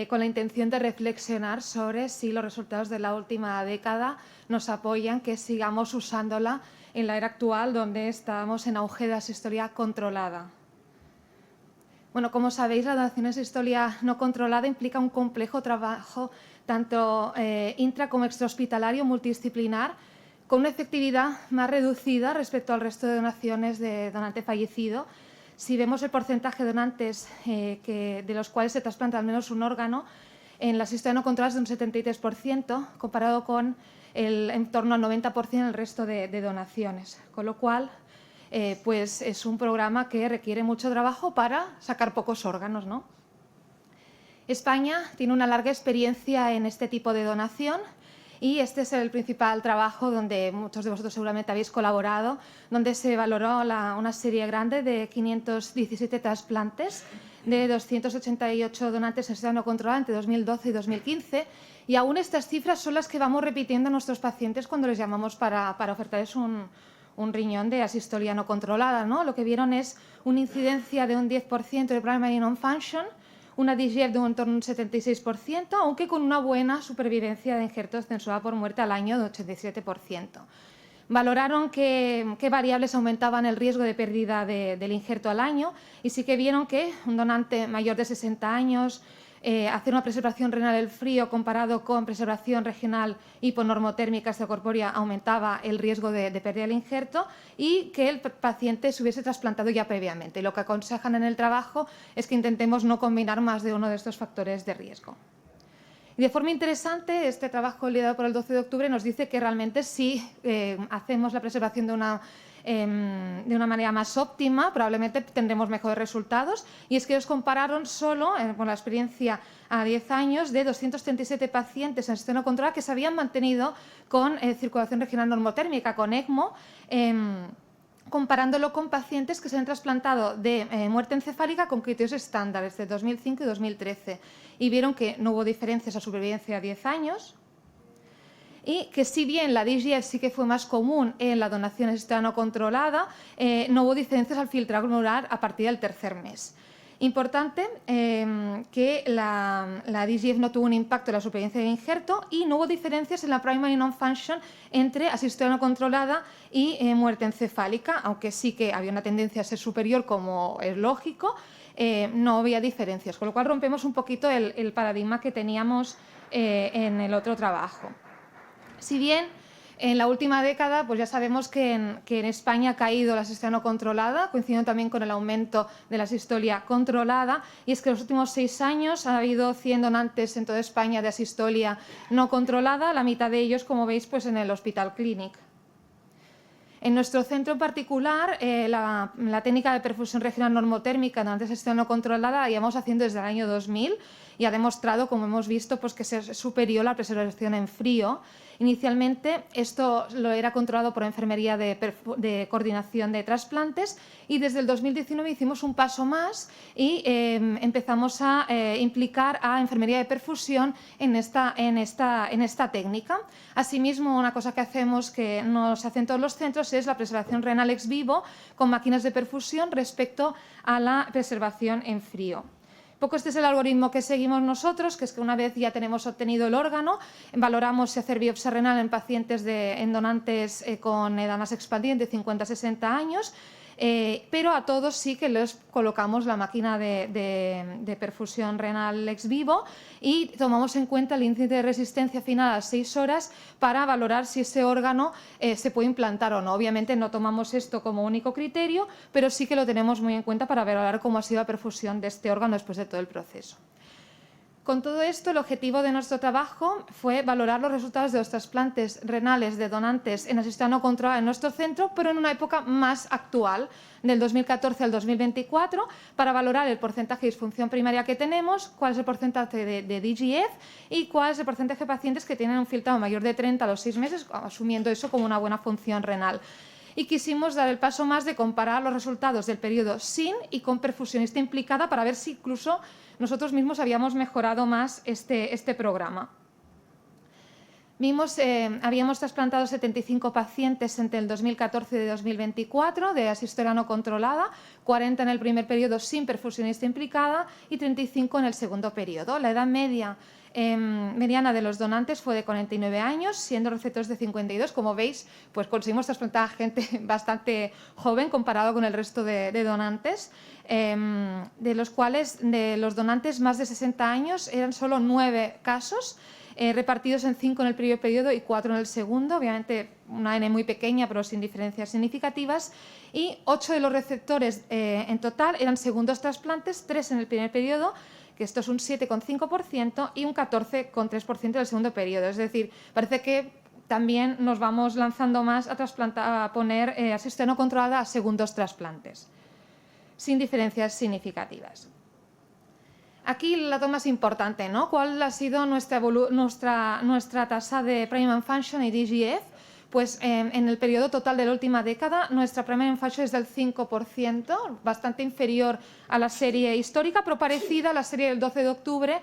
con la intención de reflexionar sobre si los resultados de la última década nos apoyan que sigamos usándola en la era actual, donde estamos en auge de asistolia controlada. Bueno, como sabéis, la donación de asistolia no controlada implica un complejo trabajo tanto intra como extrahospitalario multidisciplinar, con una efectividad más reducida respecto al resto de donaciones de donante fallecido. Si vemos el porcentaje de donantes de los cuales se trasplanta al menos un órgano, en la asistolia no controlada es de un 73%, comparado con en torno al 90% en el resto de donaciones. Con lo cual, pues es un programa que requiere mucho trabajo para sacar pocos órganos, ¿no? España tiene una larga experiencia en este tipo de donación, y este es el principal trabajo donde muchos de vosotros seguramente habéis colaborado, donde se valoró una serie grande de 517 trasplantes de 288 donantes en asistolia no controlada entre 2012 y 2015, y aún estas cifras son las que vamos repitiendo a nuestros pacientes cuando les llamamos para ofertarles un riñón de asistolia no controlada, ¿no? Lo que vieron es una incidencia de un 10% de primary non-function, una DGF de un torno a un 76%, aunque con una buena supervivencia de injertos censurada por muerte al año de 87%. Valoraron qué variables aumentaban el riesgo de pérdida del injerto al año, y sí que vieron que un donante mayor de 60 años, hacer una preservación renal del frío comparado con preservación regional hiponormotérmica extracorpórea aumentaba el riesgo de pérdida del injerto, y que el paciente se hubiese trasplantado ya previamente. Lo que aconsejan en el trabajo es que intentemos no combinar más de uno de estos factores de riesgo. Y de forma interesante, este trabajo liderado por el 12 de octubre nos dice que realmente si hacemos la preservación de una manera más óptima, probablemente tendremos mejores resultados. Y es que ellos compararon solo, con la experiencia a 10 años, de 237 pacientes en asistolia no controlada que se habían mantenido con circulación regional normotérmica, con ECMO, comparándolo con pacientes que se han trasplantado de muerte encefálica con criterios estándares de 2005 y 2013. Y vieron que no hubo diferencias a supervivencia a 10 años, y que si bien la DGF sí que fue más común en la donación asistolia no controlada, no hubo diferencias al filtrado glomerular a partir del tercer mes. Importante que la DGF no tuvo un impacto en la supervivencia del injerto, y no hubo diferencias en la primary non-function entre asistolia no controlada y muerte encefálica, aunque sí que había una tendencia a ser superior, como es lógico. No había diferencias, con lo cual rompemos un poquito el paradigma que teníamos en el otro trabajo. Si bien en la última década pues ya sabemos que en España ha caído la asistolia no controlada, coincidiendo también con el aumento de la asistolia controlada, y es que en los últimos 6 años ha habido 100 donantes en toda España de asistolia no controlada, la mitad de ellos, como veis, pues en el Hospital Clínic. En nuestro centro en particular, la técnica de perfusión regional normotérmica donante asistido no controlada la llevamos haciendo desde el año 2000 y ha demostrado, como hemos visto, pues que es superior a la preservación en frío. Inicialmente esto lo era controlado por Enfermería de Coordinación de Trasplantes y desde el 2019 hicimos un paso más y empezamos a implicar a Enfermería de Perfusión en esta técnica. Asimismo, una cosa que hacemos que no se hace en todos los centros es la preservación renal ex vivo con máquinas de perfusión respecto a la preservación en frío. Este es el algoritmo que seguimos nosotros, que es que una vez ya tenemos obtenido el órgano, valoramos si hacer biopsia renal en pacientes en donantes con edad más expandiente, 50-60 años, pero a todos sí que les colocamos la máquina de perfusión renal ex vivo y tomamos en cuenta el índice de resistencia final a las 6 horas para valorar si ese órgano se puede implantar o no. Obviamente no tomamos esto como único criterio, pero sí que lo tenemos muy en cuenta para valorar cómo ha sido la perfusión de este órgano después de todo el proceso. Con todo esto, el objetivo de nuestro trabajo fue valorar los resultados de los trasplantes renales de donantes en asistencia no controlada en nuestro centro, pero en una época más actual, del 2014 al 2024, para valorar el porcentaje de disfunción primaria que tenemos, cuál es el porcentaje de DGF y cuál es el porcentaje de pacientes que tienen un filtrado mayor de 30 a los 6 meses, asumiendo eso como una buena función renal. Y quisimos dar el paso más de comparar los resultados del periodo sin y con perfusionista implicada para ver si incluso nosotros mismos habíamos mejorado más este programa. Habíamos trasplantado 75 pacientes entre el 2014 y 2024 de asistencia no controlada, 40 en el primer periodo sin perfusionista implicada y 35 en el segundo periodo. La edad mediana de los donantes fue de 49 años, siendo receptores de 52. Como veis, pues conseguimos trasplantar a gente bastante joven comparado con el resto de donantes, de los cuales de los donantes más de 60 años eran solo 9 casos, repartidos en 5 en el primer periodo y 4 en el segundo, obviamente una N muy pequeña pero sin diferencias significativas, y 8 de los receptores en total eran segundos trasplantes, 3 en el primer periodo, que esto es un 7,5% y un 14,3% del segundo periodo. Es decir, parece que también nos vamos lanzando más a poner asistencia no controlada a segundos trasplantes, sin diferencias significativas. Aquí la toma es importante, ¿no? ¿Cuál ha sido nuestra tasa de primary function y DGF? Pues en el periodo total de la última década, nuestra primary function es del 5%, bastante inferior a la serie histórica, pero parecida a la serie del 12 de octubre,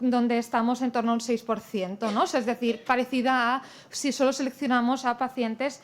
donde estamos en torno a un 6%, ¿no? Es decir, parecida a si solo seleccionamos a pacientes,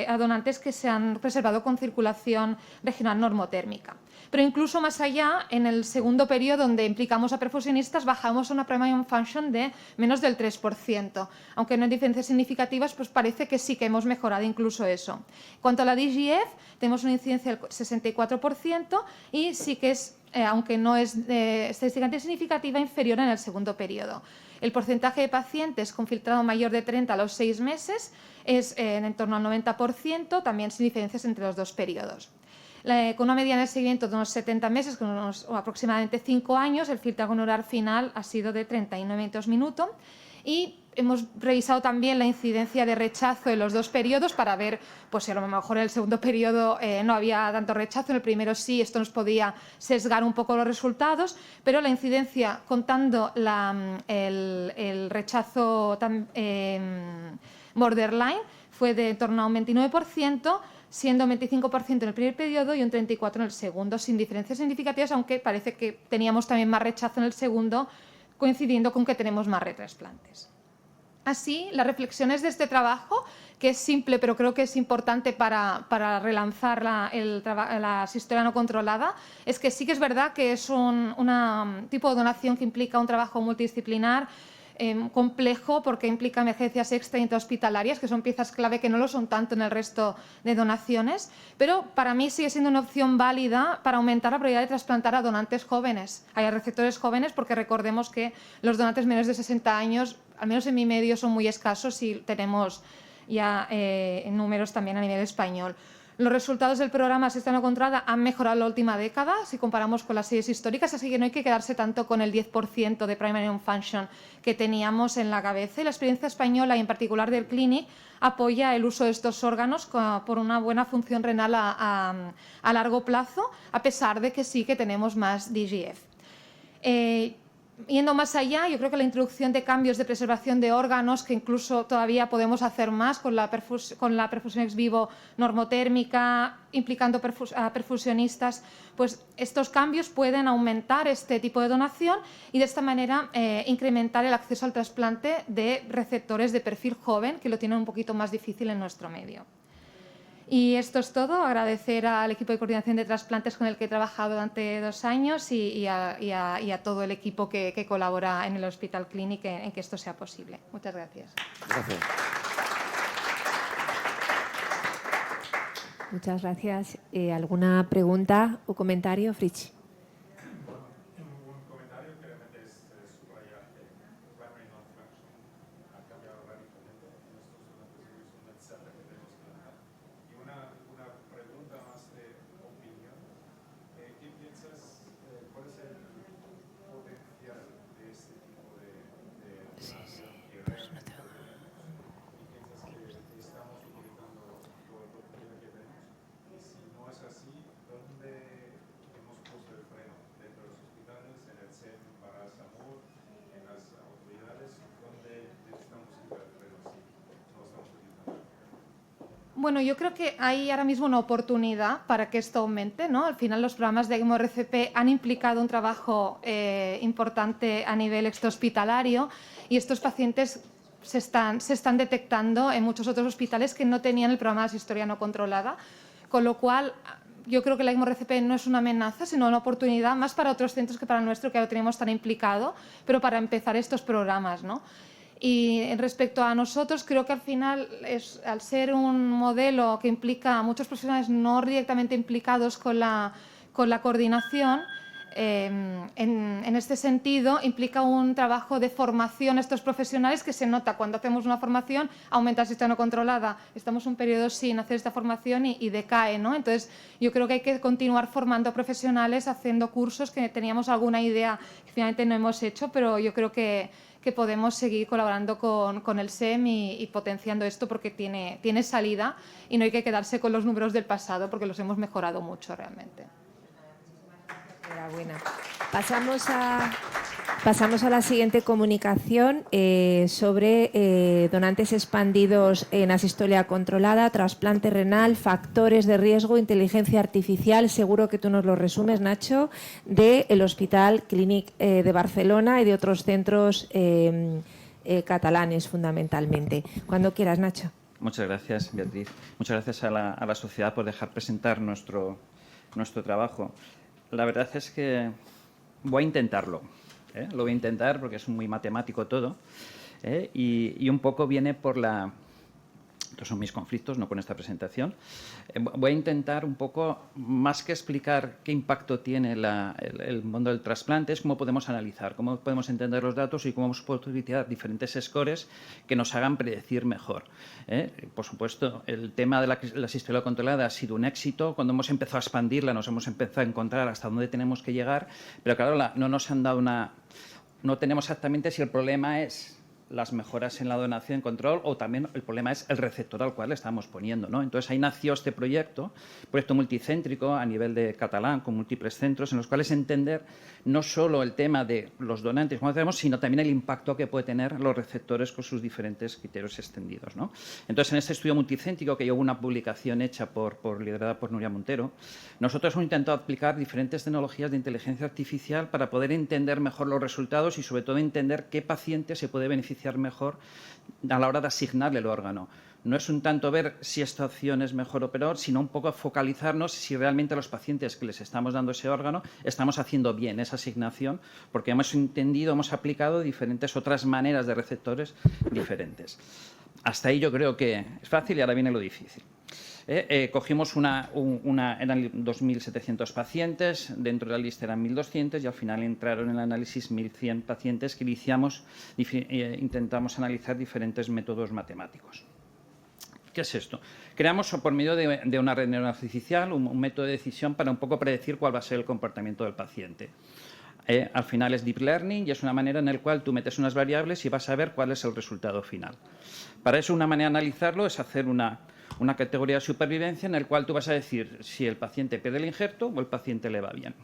a donantes que se han preservado con circulación regional normotérmica. Pero incluso más allá, en el segundo periodo, donde implicamos a perfusionistas, bajamos a una primary function de menos del 3%. Aunque no hay diferencias significativas, pues parece que sí que hemos mejorado incluso eso. En cuanto a la DGF, tenemos una incidencia del 64% y sí que es, aunque no es estadísticamente significativa, inferior en el segundo periodo. El porcentaje de pacientes con filtrado mayor de 30 a los 6 meses es en torno al 90%, también sin diferencias entre los dos periodos. Con una mediana de seguimiento de unos 70 meses, con o aproximadamente 5 años, el filtrado glomerular final ha sido de 39 minutos minuto. Y hemos revisado también la incidencia de rechazo en los dos periodos para ver pues, si a lo mejor en el segundo periodo no había tanto rechazo, en el primero sí, esto nos podía sesgar un poco los resultados, pero la incidencia, contando el rechazo borderline, fue de en torno a un 29%, siendo un 25% en el primer periodo y un 34% en el segundo, sin diferencias significativas, aunque parece que teníamos también más rechazo en el segundo, coincidiendo con que tenemos más retrasplantes. Así, las reflexiones de este trabajo, que es simple pero creo que es importante para relanzar la asistencia no controlada, es que sí que es verdad que es un tipo de donación que implica un trabajo multidisciplinar, complejo porque implica emergencias extra intrahospitalarias, que son piezas clave que no lo son tanto en el resto de donaciones, pero para mí sigue siendo una opción válida para aumentar la probabilidad de trasplantar a donantes jóvenes, a receptores jóvenes, porque recordemos que los donantes menores de 60 años, al menos en mi medio, son muy escasos y tenemos ya números también a nivel español. Los resultados del programa Asistencia no controlada han mejorado en la última década si comparamos con las series históricas, así que no hay que quedarse tanto con el 10% de primary lung function que teníamos en la cabeza. Y la experiencia española y en particular del Clinic apoya el uso de estos órganos por una buena función renal a largo plazo, a pesar de que sí que tenemos más DGF. Yendo más allá, yo creo que la introducción de cambios de preservación de órganos, que incluso todavía podemos hacer más con la perfusión ex vivo normotérmica, implicando a perfusionistas, pues estos cambios pueden aumentar este tipo de donación y de esta manera incrementar el acceso al trasplante de receptores de perfil joven, que lo tienen un poquito más difícil en nuestro medio. Y esto es todo. Agradecer al equipo de coordinación de trasplantes con el que he trabajado durante 2 años y a todo el equipo que colabora en el Hospital Clinic en que esto sea posible. Muchas gracias. Gracias. Muchas gracias. ¿Alguna pregunta o comentario, Fritz? Bueno, yo creo que hay ahora mismo una oportunidad para que esto aumente, ¿no? Al final los programas de ECMO RCP han implicado un trabajo importante a nivel extrahospitalario y estos pacientes se están detectando en muchos otros hospitales que no tenían el programa de asistolia no controlada, con lo cual yo creo que la ECMO RCP no es una amenaza, sino una oportunidad más para otros centros que para el nuestro, que lo tenemos tan implicado, pero para empezar estos programas, ¿no? Y respecto a nosotros, creo que al final, al ser un modelo que implica a muchos profesionales no directamente implicados con la coordinación, en este sentido implica un trabajo de formación a estos profesionales que se nota cuando hacemos una formación, aumenta la asistencia no controlada, estamos un periodo sin hacer esta formación y decae, ¿no? Entonces yo creo que hay que continuar formando profesionales, haciendo cursos, que teníamos alguna idea que finalmente no hemos hecho, pero yo creo que podemos seguir colaborando con el SEM y potenciando esto porque tiene salida y no hay que quedarse con los números del pasado porque los hemos mejorado mucho realmente. Enhorabuena. Pasamos a la siguiente comunicación sobre donantes expandidos en asistolia controlada, trasplante renal, factores de riesgo, inteligencia artificial. Seguro que tú nos lo resumes, Nacho, del Hospital Clínic de Barcelona y de otros centros catalanes, fundamentalmente. Cuando quieras, Nacho. Muchas gracias, Beatriz. Muchas gracias a la sociedad por dejar presentar nuestro trabajo. La verdad es que voy a intentarlo. Lo voy a intentar porque es muy matemático todo. Y un poco viene por la... Estos son mis conflictos, no con esta presentación. Voy a intentar un poco, más que explicar qué impacto tiene el mundo del trasplante, es cómo podemos analizar, cómo podemos entender los datos y cómo podemos utilizar diferentes scores que nos hagan predecir mejor. Por supuesto, el tema de la asistolia controlada ha sido un éxito. Cuando hemos empezado a expandirla, nos hemos empezado a encontrar hasta dónde tenemos que llegar, pero claro, no nos han dado no tenemos exactamente si el problema es las mejoras en la donación control o también el problema es el receptor al cual le estamos poniendo, ¿no? Entonces ahí nació este proyecto multicéntrico a nivel de catalán con múltiples centros en los cuales entender no solo el tema de los donantes, como decíamos, sino también el impacto que puede tener los receptores con sus diferentes criterios extendidos, ¿no? Entonces en este estudio multicéntrico, que llevó una publicación hecha liderada por Nuria Montero, nosotros hemos intentado aplicar diferentes tecnologías de inteligencia artificial para poder entender mejor los resultados y sobre todo entender qué paciente se puede beneficiar mejor a la hora de asignarle el órgano. No es un tanto ver si esta opción es mejor o peor, sino un poco focalizarnos si realmente a los pacientes que les estamos dando ese órgano estamos haciendo bien esa asignación, porque hemos entendido, hemos aplicado diferentes otras maneras de receptores diferentes. Hasta ahí yo creo que es fácil y ahora viene lo difícil. Cogimos eran 2.700 pacientes, dentro de la lista eran 1.200 y al final entraron en el análisis 1.100 pacientes que intentamos analizar diferentes métodos matemáticos. ¿Qué es esto? Creamos por medio de una red neuronal artificial un método de decisión para un poco predecir cuál va a ser el comportamiento del paciente. Al final es Deep Learning y es una manera en la cual tú metes unas variables y vas a ver cuál es el resultado final. Para eso una manera de analizarlo es hacer una categoría de supervivencia en la cual tú vas a decir si el paciente pierde el injerto o el paciente le va bien.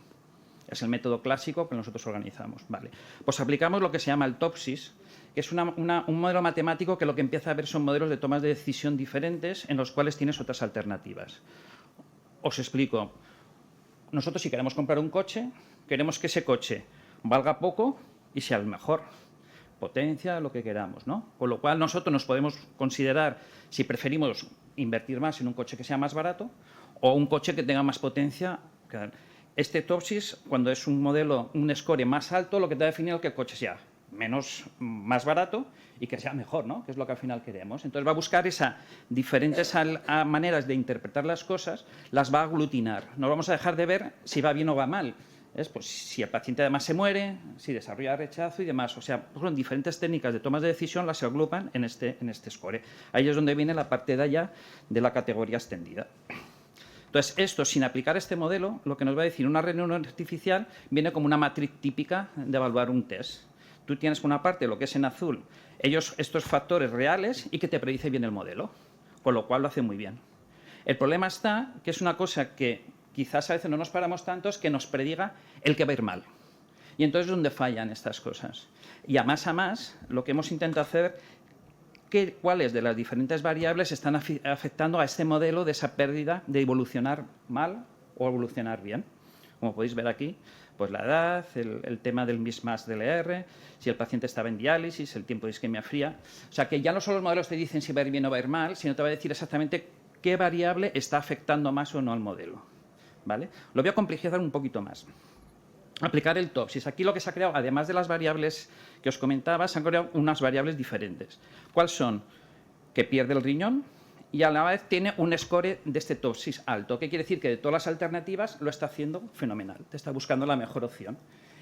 Es el método clásico que nosotros organizamos. Vale. Pues aplicamos lo que se llama el TOPSIS, que es un modelo matemático que lo que empieza a ver son modelos de tomas de decisión diferentes en los cuales tienes otras alternativas. Os explico. Nosotros si queremos comprar un coche, queremos que ese coche valga poco y sea el mejor. Potencia, lo que queramos, ¿no? Con lo cual nosotros nos podemos considerar si preferimos invertir más en un coche que sea más barato o un coche que tenga más potencia. Este TOPSIS, cuando es un modelo, un score más alto, lo que te va a definir es que el coche sea más barato y que sea mejor, ¿no? Que es lo que al final queremos. Entonces va a buscar esas diferentes maneras de interpretar las cosas, las va a aglutinar. No vamos a dejar de ver si va bien o va mal. Pues si el paciente además se muere, si desarrolla rechazo y demás. O sea, son diferentes técnicas de tomas de decisión las se agrupan en este score. Ahí es donde viene la parte de allá de la categoría extendida. Entonces, esto, sin aplicar este modelo, lo que nos va a decir una red neuronal artificial viene como una matriz típica de evaluar un test. Tú tienes por una parte lo que es en azul, estos factores reales y que te predice bien el modelo, con lo cual lo hace muy bien. El problema está que es una cosa que quizás a veces no nos paramos tanto, es que nos prediga el que va a ir mal. Y entonces es donde fallan estas cosas. Y a más, lo que hemos intentado hacer cuáles de las diferentes variables están afectando a este modelo de esa pérdida de evolucionar mal o evolucionar bien. Como podéis ver aquí, pues la edad, el tema del mismatch del ER, si el paciente estaba en diálisis, el tiempo de isquemia fría. O sea, que ya no solo los modelos te dicen si va a ir bien o va a ir mal, sino te va a decir exactamente qué variable está afectando más o no al modelo. ¿Vale? Lo voy a complejizar un poquito más. Aplicar el TOPSIS. Aquí lo que se ha creado, además de las variables que os comentaba, se han creado unas variables diferentes. ¿Cuáles son? Que pierde el riñón y a la vez tiene un score de este TOPSIS alto. ¿Qué quiere decir? Que de todas las alternativas lo está haciendo fenomenal. Te está buscando la mejor opción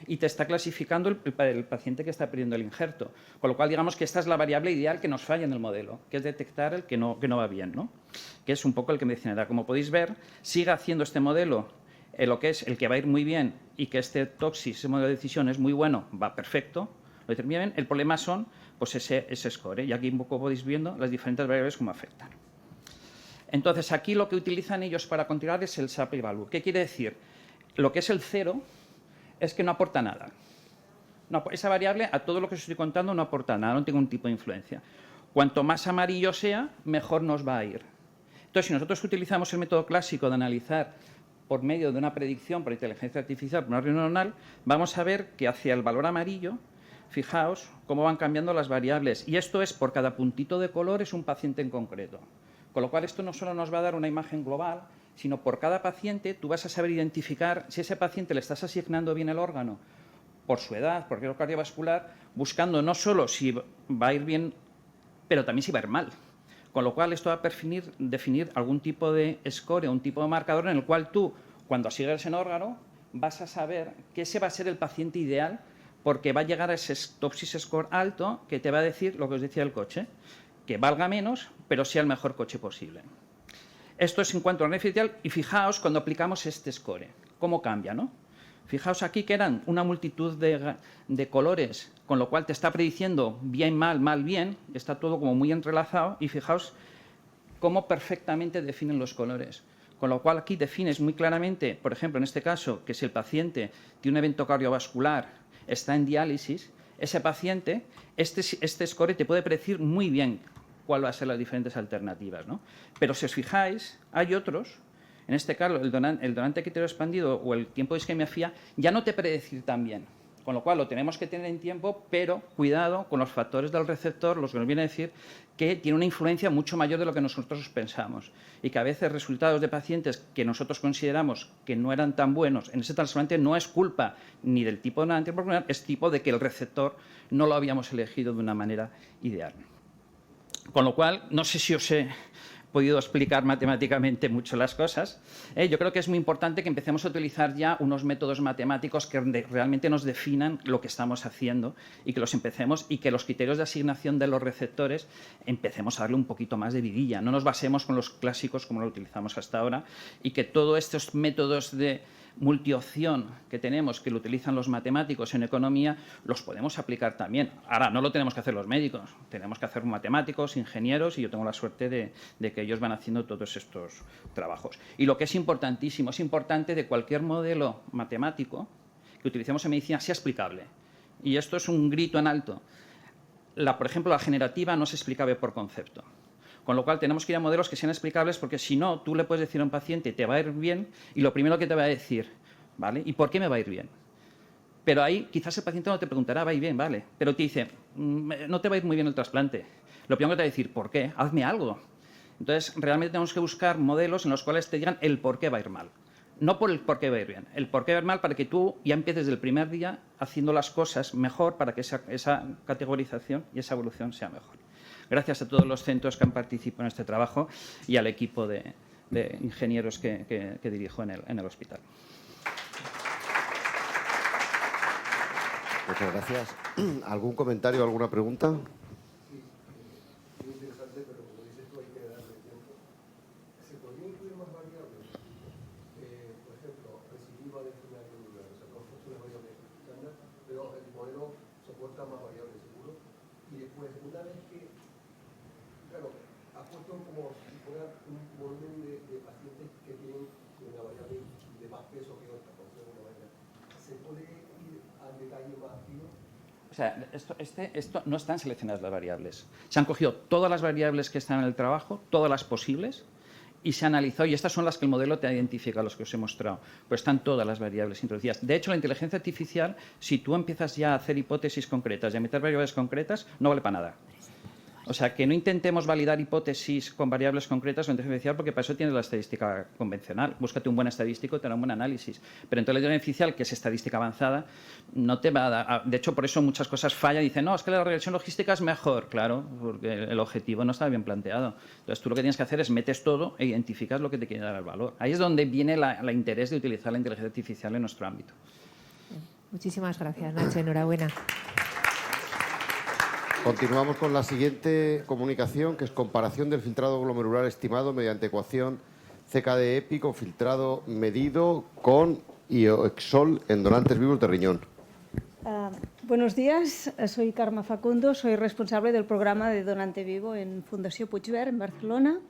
y te está clasificando el paciente que está perdiendo el injerto. Con lo cual, digamos que esta es la variable ideal que nos falla en el modelo, que es detectar el que no va bien, ¿no? Que es un poco el que mencionará. Como podéis ver, sigue haciendo este modelo lo que es el que va a ir muy bien y que este TOPSIS, ese modelo de decisión es muy bueno, va perfecto, lo determina bien. El problema son pues ese score. Y aquí un poco podéis viendo las diferentes variables cómo afectan. Entonces, aquí lo que utilizan ellos para continuar es el Shapley value. ¿Qué quiere decir? Lo que es el 0 es que no aporta nada. No, esa variable, a todo lo que os estoy contando, no aporta nada, no tiene ningún tipo de influencia. Cuanto más amarillo sea, mejor nos va a ir. Entonces, si nosotros utilizamos el método clásico de analizar por medio de una predicción por inteligencia artificial, por una red neuronal, vamos a ver que hacia el valor amarillo, fijaos cómo van cambiando las variables. Y esto es, por cada puntito de color, es un paciente en concreto. Con lo cual, esto no solo nos va a dar una imagen global, sino por cada paciente tú vas a saber identificar si a ese paciente le estás asignando bien el órgano por su edad, por riesgo cardiovascular, buscando no solo si va a ir bien, pero también si va a ir mal. Con lo cual, esto va a definir algún tipo de score, un tipo de marcador en el cual tú, cuando asignes en órgano, vas a saber que ese va a ser el paciente ideal porque va a llegar a ese TOPSIS score alto que te va a decir lo que os decía el coche, que valga menos, pero sea el mejor coche posible. Esto es en cuanto a la red artificial y fijaos cuando aplicamos este score, cómo cambia, ¿no? Fijaos aquí que eran una multitud de colores, con lo cual te está prediciendo bien, mal, bien, está todo como muy entrelazado y fijaos cómo perfectamente definen los colores. Con lo cual aquí defines muy claramente, por ejemplo, en este caso, que si el paciente tiene un evento cardiovascular, está en diálisis, ese paciente, este score te puede predecir muy bien cuál va a ser las diferentes alternativas, ¿no? Pero si os fijáis, hay otros. En este caso, el donante criterio expandido o el tiempo de isquemia fría ya no te predecir tan bien. Con lo cual, lo tenemos que tener en tiempo, pero cuidado con los factores del receptor, los que nos viene a decir que tiene una influencia mucho mayor de lo que nosotros pensamos. Y que a veces resultados de pacientes que nosotros consideramos que no eran tan buenos en ese trasplante no es culpa ni del tipo de donante pulmonar, es tipo de que el receptor no lo habíamos elegido de una manera ideal. Con lo cual, no sé si os he podido explicar matemáticamente mucho las cosas. Yo creo que es muy importante que empecemos a utilizar ya unos métodos matemáticos que realmente nos definan lo que estamos haciendo y que los empecemos y que los criterios de asignación de los receptores empecemos a darle un poquito más de vidilla. No nos basemos con los clásicos como lo utilizamos hasta ahora y que todos estos métodos de multiopción que tenemos, que lo utilizan los matemáticos en economía, los podemos aplicar también. Ahora, no lo tenemos que hacer los médicos, tenemos que hacer matemáticos, ingenieros, y yo tengo la suerte de que ellos van haciendo todos estos trabajos. Y lo que es importantísimo, es importante de cualquier modelo matemático que utilicemos en medicina sea explicable. Y esto es un grito en alto. Por ejemplo, la generativa no es explicable por concepto. Con lo cual tenemos que ir a modelos que sean explicables, porque si no, tú le puedes decir a un paciente te va a ir bien y lo primero que te va a decir, ¿vale? ¿Y por qué me va a ir bien? Pero ahí quizás el paciente no te preguntará, va a ir bien, vale, pero te dice, no te va a ir muy bien el trasplante. Lo primero que te va a decir, ¿por qué? Hazme algo. Entonces, realmente tenemos que buscar modelos en los cuales te digan el por qué va a ir mal. No por el por qué va a ir bien, el por qué va a ir mal para que tú ya empieces desde el primer día haciendo las cosas mejor para que esa categorización y esa evolución sea mejor. Gracias a todos los centros que han participado en este trabajo y al equipo de ingenieros que dirijo en el hospital. Muchas gracias. ¿Algún comentario, alguna pregunta? Sí, muy interesante, pero como dices tú, hay que darle tiempo. ¿Se podrían incluir más variables? Por ejemplo, recidiva de enfermedad celular, o sea, no son las variables estándar, pero el modelo soporta más variables, seguro. Y después, una vez que, claro, ha puesto como si fuera un volumen de pacientes que tienen una variable de más peso que otra, por decirlo de alguna manera. ¿Se puede ir al detalle más fino? O sea, esto no están seleccionadas las variables. Se han cogido todas las variables que están en el trabajo, todas las posibles, y se ha analizado, y estas son las que el modelo te identifica, los que os he mostrado. Pues están todas las variables introducidas. De hecho, la inteligencia artificial, si tú empiezas ya a hacer hipótesis concretas y a meter variables concretas, no vale para nada. O sea, que no intentemos validar hipótesis con variables concretas o inteligencia artificial, porque para eso tienes la estadística convencional. Búscate un buen estadístico y te hará un buen análisis. Pero en la inteligencia artificial, que es estadística avanzada, no te va a dar... De hecho, por eso muchas cosas fallan y dicen, no, es que la regresión logística es mejor. Claro, porque el objetivo no está bien planteado. Entonces, tú lo que tienes que hacer es metes todo e identificas lo que te quiere dar el valor. Ahí es donde viene el interés de utilizar la inteligencia artificial en nuestro ámbito. Muchísimas gracias, Nacho. Enhorabuena. Continuamos con la siguiente comunicación, que es comparación del filtrado glomerular estimado mediante ecuación CKD-EPI con filtrado medido con Ioexol en donantes vivos de riñón. Buenos días, soy Carme Facundo, soy responsable del programa de donante vivo en Fundació Puigverd, en Barcelona.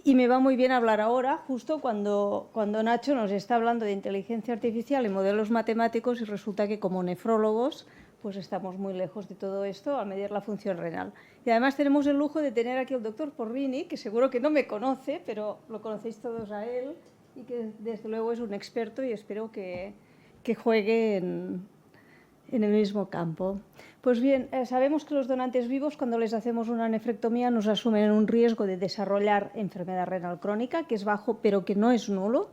Y me va muy bien hablar ahora, justo cuando Nacho nos está hablando de inteligencia artificial y modelos matemáticos, y resulta que como nefrólogos pues estamos muy lejos de todo esto al medir la función renal. Y además tenemos el lujo de tener aquí al doctor Porrini, que seguro que no me conoce, pero lo conocéis todos a él, y que desde luego es un experto y espero que juegue en el mismo campo. Pues bien, sabemos que los donantes vivos, cuando les hacemos una nefrectomía, nos asumen un riesgo de desarrollar enfermedad renal crónica, que es bajo, pero que no es nulo.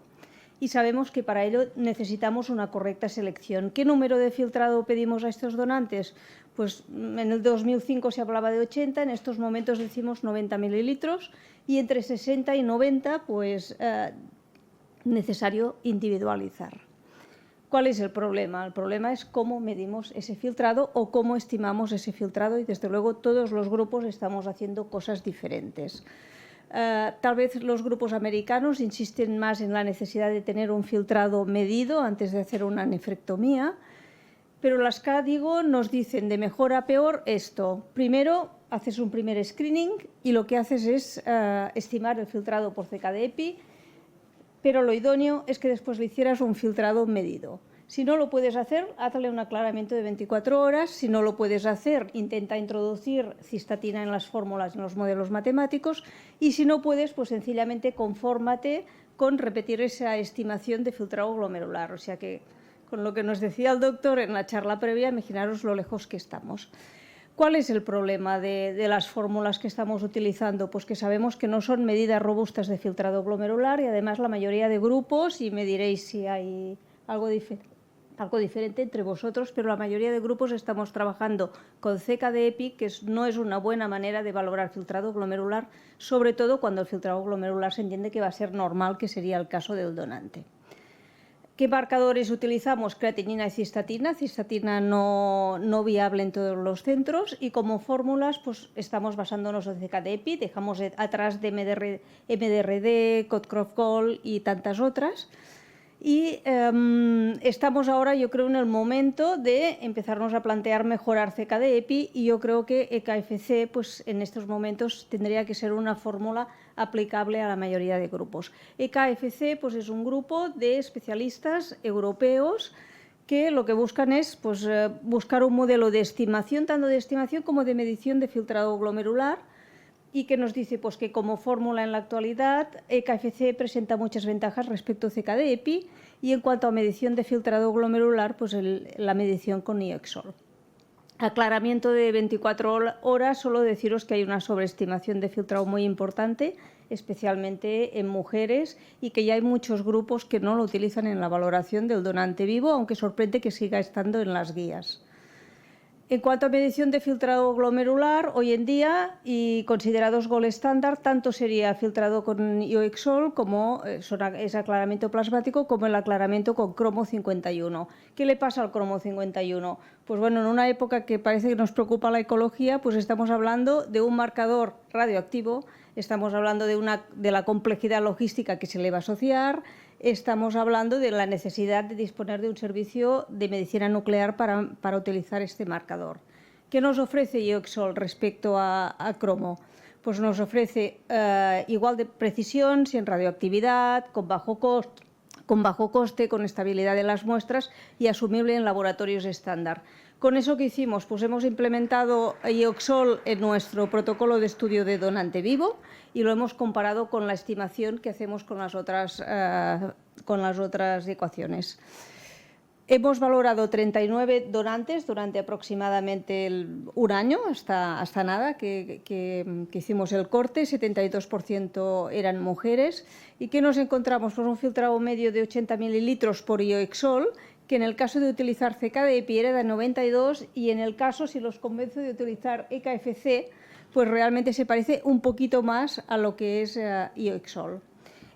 Y sabemos que para ello necesitamos una correcta selección. ¿Qué número de filtrado pedimos a estos donantes? Pues en el 2005 se hablaba de 80, en estos momentos decimos 90 mililitros, y entre 60 y 90 pues necesario individualizar. ¿Cuál es el problema? El problema es cómo medimos ese filtrado o cómo estimamos ese filtrado, y desde luego todos los grupos estamos haciendo cosas diferentes. Tal vez los grupos americanos insisten más en la necesidad de tener un filtrado medido antes de hacer una nefrectomía, pero las KDIGO nos dicen de mejor a peor esto. Primero, haces un primer screening y lo que haces es estimar el filtrado por CKD-EPI, pero lo idóneo es que después le hicieras un filtrado medido. Si no lo puedes hacer, hazle un aclaramiento de 24 horas. Si no lo puedes hacer, intenta introducir cistatina en las fórmulas, en los modelos matemáticos. Y si no puedes, pues sencillamente confórmate con repetir esa estimación de filtrado glomerular. O sea que, con lo que nos decía el doctor en la charla previa, imaginaros lo lejos que estamos. ¿Cuál es el problema de las fórmulas que estamos utilizando? Pues que sabemos que no son medidas robustas de filtrado glomerular, y además la mayoría de grupos, y me diréis si hay algo algo diferente entre vosotros, pero la mayoría de grupos estamos trabajando con ceca de EPI, que no es una buena manera de valorar filtrado glomerular, sobre todo cuando el filtrado glomerular se entiende que va a ser normal, que sería el caso del donante. ¿Qué marcadores utilizamos? Creatinina y cistatina. Cistatina no viable en todos los centros, y como fórmulas pues estamos basándonos en ceca de EPI, dejamos atrás de MDRD, Cotcroft-Gold y tantas otras. Y estamos ahora, yo creo, en el momento de empezarnos a plantear mejorar ceca de EPI, y yo creo que EKFC pues, en estos momentos tendría que ser una fórmula aplicable a la mayoría de grupos. EKFC pues, es un grupo de especialistas europeos que lo que buscan es pues, buscar un modelo de estimación, tanto de estimación como de medición de filtrado glomerular, y que nos dice pues, que como fórmula en la actualidad EKFC presenta muchas ventajas respecto a ceca de EPI, y en cuanto a medición de filtrado glomerular, pues la medición con Ioxol. Aclaramiento de 24 horas, solo deciros que hay una sobreestimación de filtrado muy importante, especialmente en mujeres, y que ya hay muchos grupos que no lo utilizan en la valoración del donante vivo, aunque sorprende que siga estando en las guías. En cuanto a medición de filtrado glomerular, hoy en día, y considerados gold estándar, tanto sería filtrado con Ioxol, como es aclaramiento plasmático, como el aclaramiento con cromo 51. ¿Qué le pasa al cromo 51? Pues bueno, en una época que parece que nos preocupa la ecología, pues estamos hablando de un marcador radioactivo, estamos hablando de la complejidad logística que se le va a asociar, estamos hablando de la necesidad de disponer de un servicio de medicina nuclear para utilizar este marcador. ¿Qué nos ofrece Ioxol respecto a cromo? Pues nos ofrece igual de precisión, sin radioactividad, con bajo coste, con estabilidad de las muestras y asumible en laboratorios estándar. ¿Con eso qué hicimos? Pues hemos implementado Ioxol en nuestro protocolo de estudio de donante vivo y lo hemos comparado con la estimación que hacemos con las otras ecuaciones. Hemos valorado 39 donantes durante aproximadamente un año, hasta nada, que hicimos el corte, 72% eran mujeres. ¿Y qué nos encontramos? Pues un filtrado medio de 80 mililitros por Ioxol, que en el caso de utilizar ceca de EPI era de 92, y en el caso, si los convenzo de utilizar EKFC, pues realmente se parece un poquito más a lo que es Ioxol.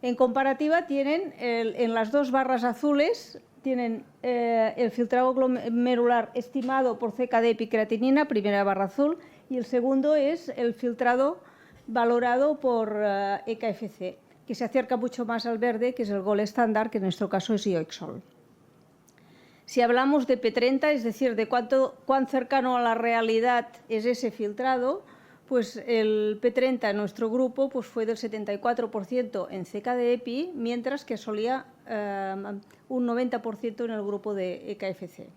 En comparativa, tienen en las dos barras azules, tienen el filtrado glomerular estimado por ceca de EPI creatinina, primera barra azul, y el segundo es el filtrado valorado por EKFC, que se acerca mucho más al verde, que es el gold estándar, que en nuestro caso es Ioxol. Si hablamos de P30, es decir, de cuán cercano a la realidad es ese filtrado, pues el P30 en nuestro grupo pues fue del 74% en ceca de EPI, mientras que solía un 90% en el grupo de EKFC.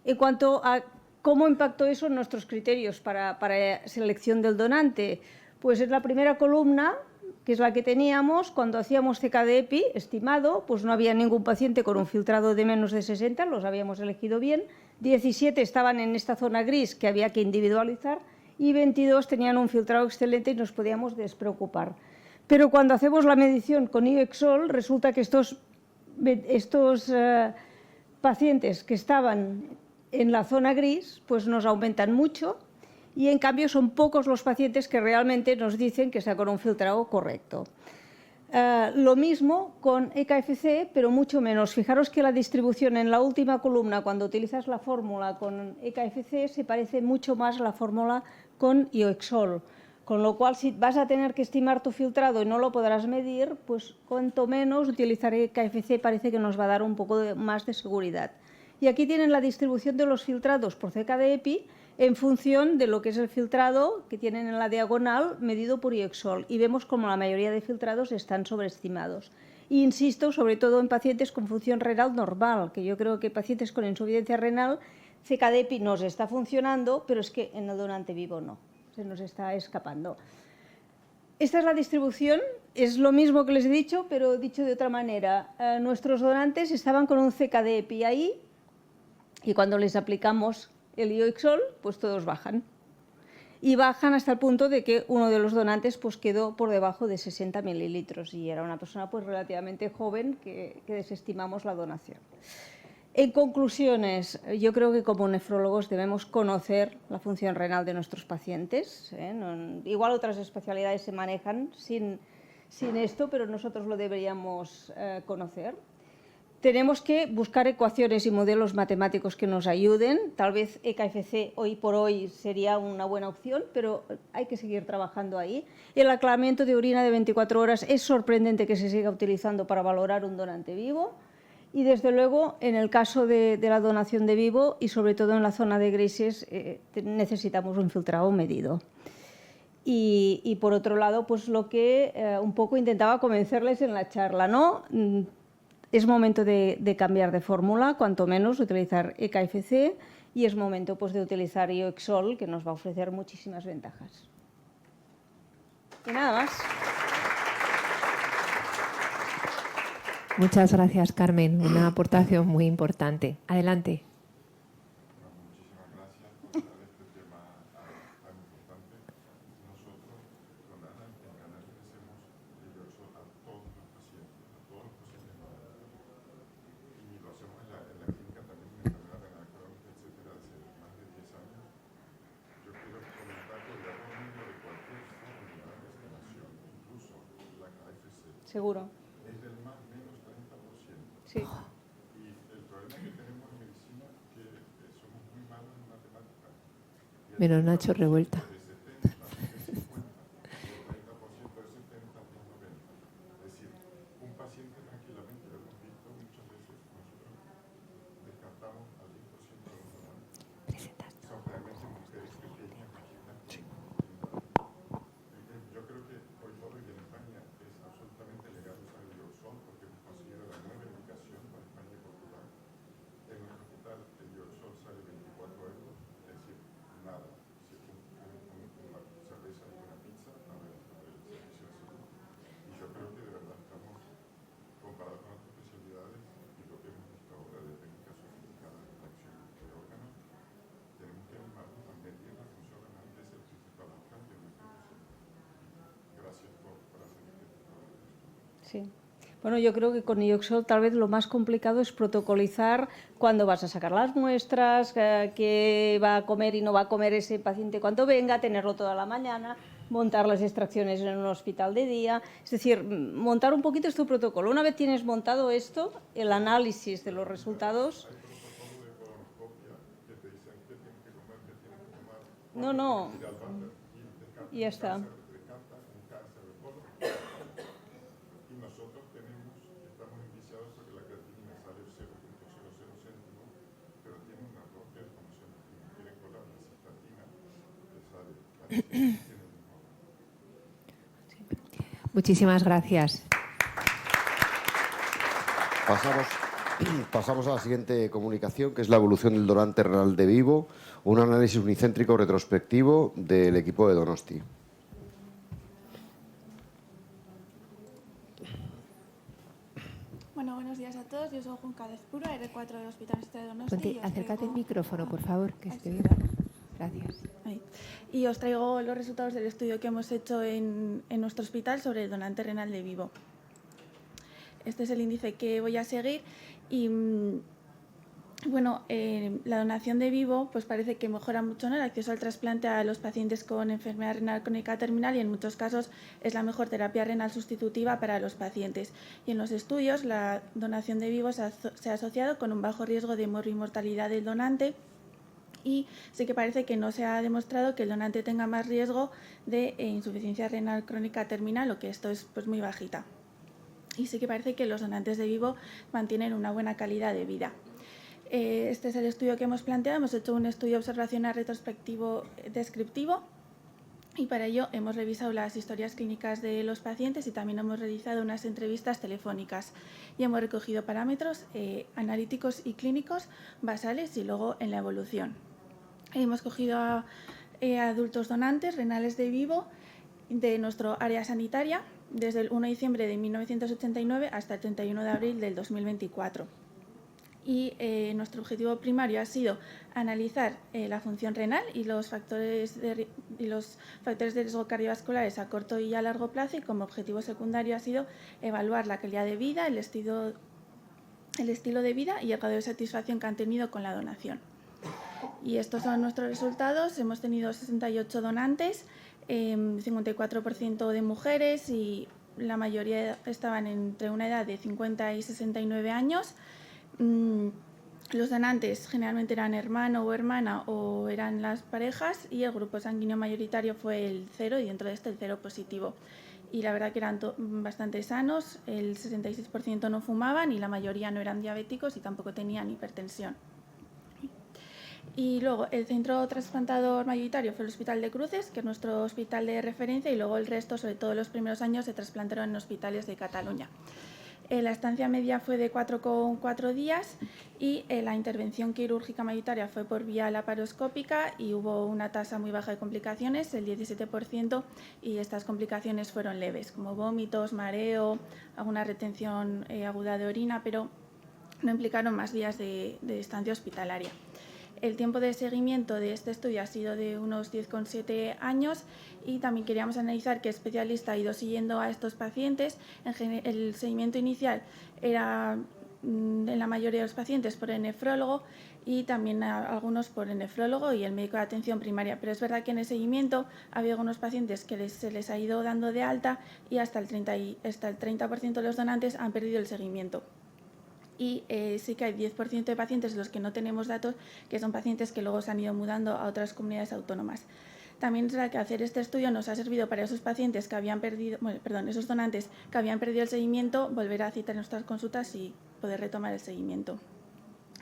En cuanto a cómo impactó eso en nuestros criterios para selección del donante, pues en la primera columna, que es la que teníamos, cuando hacíamos ceca de EPI estimado, pues no había ningún paciente con un filtrado de menos de 60, los habíamos elegido bien, 17 estaban en esta zona gris que había que individualizar y 22 tenían un filtrado excelente y nos podíamos despreocupar. Pero cuando hacemos la medición con Ioxol, resulta que estos pacientes que estaban en la zona gris, pues nos aumentan mucho, y en cambio son pocos los pacientes que realmente nos dicen que está con un filtrado correcto. Lo mismo con EKFC, pero mucho menos. Fijaros que la distribución en la última columna, cuando utilizas la fórmula con EKFC, se parece mucho más a la fórmula con Ioxol. Con lo cual, si vas a tener que estimar tu filtrado y no lo podrás medir, pues cuanto menos utilizar EKFC parece que nos va a dar un poco más de seguridad. Y aquí tienen la distribución de los filtrados por ceca de EPI en función de lo que es el filtrado que tienen en la diagonal medido por Ioxol, y vemos como la mayoría de filtrados están sobreestimados. Y insisto, sobre todo en pacientes con función renal normal, que yo creo que pacientes con insuficiencia renal, ceca de EPI nos está funcionando, pero es que en el donante vivo no, se nos está escapando. Esta es la distribución, es lo mismo que les he dicho, pero dicho de otra manera. Nuestros donantes estaban con un ceca de EPI ahí, y cuando les aplicamos el Ioxol, pues todos bajan. Y bajan hasta el punto de que uno de los donantes pues quedó por debajo de 60 mililitros y era una persona pues relativamente joven que desestimamos la donación. En conclusiones, yo creo que como nefrólogos debemos conocer la función renal de nuestros pacientes. Igual otras especialidades se manejan sin esto, pero nosotros lo deberíamos conocer. Tenemos que buscar ecuaciones y modelos matemáticos que nos ayuden. Tal vez EKFC hoy por hoy sería una buena opción, pero hay que seguir trabajando ahí. El aclaramiento de orina de 24 horas es sorprendente que se siga utilizando para valorar un donante vivo. Y desde luego, en el caso de la donación de vivo y sobre todo en la zona de grises, necesitamos un filtrado medido. Y por otro lado, pues lo que un poco intentaba convencerles en la charla, ¿no? Es momento de cambiar de fórmula, cuanto menos utilizar EKFC, y es momento pues, de utilizar Ioxol, que nos va a ofrecer muchísimas ventajas. Y nada más. Muchas gracias, Carmen. Una aportación muy importante. Adelante. Muchísimas gracias por traer este tema tan importante. Nosotros, con Ana, en Canarias ofrecemos Ioxol a todos los pacientes y lo hacemos en la clínica también en enfermedad renal crónica, etcétera, hace más de 10 años. Yo quiero comentar que el error medio de cualquier fórmula de estimación, incluso la KFC, Seguro. es del más o menos 30%. Sí. Y el problema que tenemos en medicina es que somos muy malos en matemáticas. Menos Nacho Revuelta. De 70 es 50, el 30% de 70 es 90. Es decir, un paciente tranquilamente, lo hemos visto muchas veces, nosotros descartamos al 10% de los donantes. Son realmente mujeres pequeñas, yo creo que hoy por hoy en España es absolutamente legal usar el Ioxol porque hemos conseguido la nueva indicación para España y Portugal. En un hospital el Ioxol sale 24 euros, es decir, nada. Si una cerveza y una pizza, a ver el servicio de salud. Y yo creo que de verdad estamos, comparados con otras especialidades y lo que hemos visto ahora de técnicas sofisticadas de extracción de órganos, tenemos que animarnos a medir la función renal, que es el principal alcance de nuestra especialidad. Gracias por hacer este tipo de estudio. Sí. Bueno, yo creo que con Ioxol tal vez lo más complicado es protocolizar cuándo vas a sacar las muestras, qué va a comer y no va a comer ese paciente cuando venga, tenerlo toda la mañana, montar las extracciones en un hospital de día. Es decir, montar un poquito este protocolo. Una vez tienes montado esto, el análisis de los resultados... No, no. Y ya está. Y nosotros estamos enviciados porque la creatinina sale 0.00 céntimos, pero tiene un error que es como si quieren colar la cistatina, que sale. Muchísimas gracias. Pasamos a la siguiente comunicación, que es la evolución del donante renal de vivo, un análisis unicéntrico retrospectivo del equipo de Donosti. Bueno, buenos días a todos. Yo soy Junca de Ezpuro, R4 del Hospital de Donosti. Ponte, acércate el micrófono, por favor, que esté bien. Gracias. Ahí. Y os traigo los resultados del estudio que hemos hecho en nuestro hospital sobre el donante renal de vivo. Este es el índice que voy a seguir y bueno, la donación de vivo pues parece que mejora mucho, ¿no?, el acceso al trasplante a los pacientes con enfermedad renal crónica terminal y en muchos casos es la mejor terapia renal sustitutiva para los pacientes. Y en los estudios la donación de vivo se ha asociado con un bajo riesgo de mortalidad del donante y sí que parece que no se ha demostrado que el donante tenga más riesgo de insuficiencia renal crónica terminal o que esto es pues muy bajita. Y sí que parece que los donantes de vivo mantienen una buena calidad de vida. Este es el estudio que hemos planteado. Hemos hecho un estudio observacional retrospectivo descriptivo y para ello hemos revisado las historias clínicas de los pacientes y también hemos realizado unas entrevistas telefónicas y hemos recogido parámetros analíticos y clínicos basales y luego en la evolución. Hemos cogido a adultos donantes renales de vivo de nuestro área sanitaria desde el 1 de diciembre de 1989 hasta el 31 de abril del 2024. Y nuestro objetivo primario ha sido analizar la función renal y los factores de riesgo cardiovasculares a corto y a largo plazo, y como objetivo secundario ha sido evaluar la calidad de vida, el estilo el estilo de vida y el grado de satisfacción que han tenido con la donación. Y estos son nuestros resultados. Hemos tenido 68 donantes, 54% de mujeres y la mayoría estaban entre una edad de 50 y 69 años. Los donantes generalmente eran hermano o hermana o eran las parejas y el grupo sanguíneo mayoritario fue el 0 y dentro de este el 0 positivo. Y la verdad que eran bastante sanos, el 66% no fumaban y la mayoría no eran diabéticos y tampoco tenían hipertensión. Y luego el centro trasplantador mayoritario fue el Hospital de Cruces, que es nuestro hospital de referencia, y luego el resto, sobre todo los primeros años, se trasplantaron en hospitales de Cataluña. La estancia media fue de 4,4 días y la intervención quirúrgica mayoritaria fue por vía laparoscópica y hubo una tasa muy baja de complicaciones, el 17%, y estas complicaciones fueron leves, como vómitos, mareo, alguna retención aguda de orina, pero no implicaron más días de estancia hospitalaria. El tiempo de seguimiento de este estudio ha sido de unos 10,7 años y también queríamos analizar qué especialista ha ido siguiendo a estos pacientes. El seguimiento inicial era en la mayoría de los pacientes por el nefrólogo y también algunos por el nefrólogo y el médico de atención primaria. Pero es verdad que en el seguimiento había algunos pacientes que se les ha ido dando de alta y hasta el 30% de los donantes han perdido el seguimiento. Y sí que hay 10% de pacientes de los que no tenemos datos, que son pacientes que luego se han ido mudando a otras comunidades autónomas. También es verdad que hacer este estudio nos ha servido para esos pacientes que habían perdido, esos donantes que habían perdido el seguimiento, volver a citar nuestras consultas y poder retomar el seguimiento.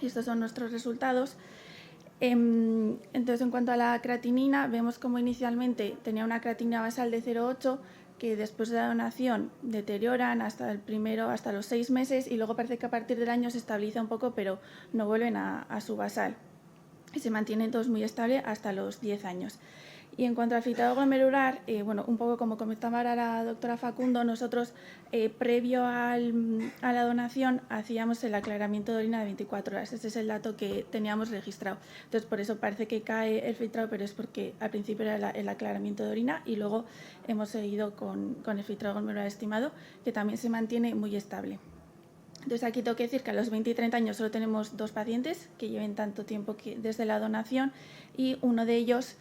Y estos son nuestros resultados. Entonces, en cuanto a la creatinina, vemos como inicialmente tenía una creatinina basal de 0,8, que después de la donación deterioran hasta los 6 meses y luego parece que a partir del año se estabiliza un poco, pero no vuelven a su basal. Y se mantienen todos muy estable hasta los 10 años. Y en cuanto al filtrado glomerular, un poco como comentaba ahora la doctora Facundo, nosotros previo a la donación hacíamos el aclaramiento de orina de 24 horas. Ese es el dato que teníamos registrado. Entonces, por eso parece que cae el filtrado, pero es porque al principio era el aclaramiento de orina y luego hemos seguido con el filtrado glomerular estimado, que también se mantiene muy estable. Entonces, aquí tengo que decir que a los 20 y 30 años solo tenemos 2 pacientes que lleven tanto tiempo desde la donación y uno de ellos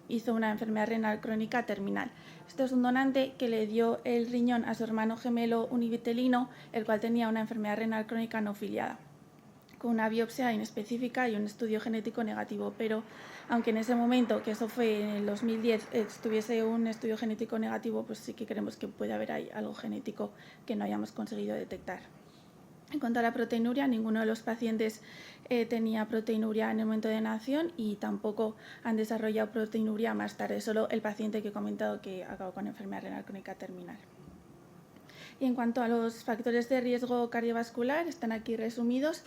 hizo una enfermedad renal crónica terminal. Este es un donante que le dio el riñón a su hermano gemelo univitelino, el cual tenía una enfermedad renal crónica no filiada, con una biopsia inespecífica y un estudio genético negativo. Pero aunque en ese momento, que eso fue en el 2010, estuviese un estudio genético negativo, pues sí que creemos que puede haber ahí algo genético que no hayamos conseguido detectar. En cuanto a la proteinuria, ninguno de los pacientes tenía proteinuria en el momento de donación y tampoco han desarrollado proteinuria más tarde, solo el paciente que he comentado que acabó con enfermedad renal crónica terminal. Y en cuanto a los factores de riesgo cardiovascular, están aquí resumidos.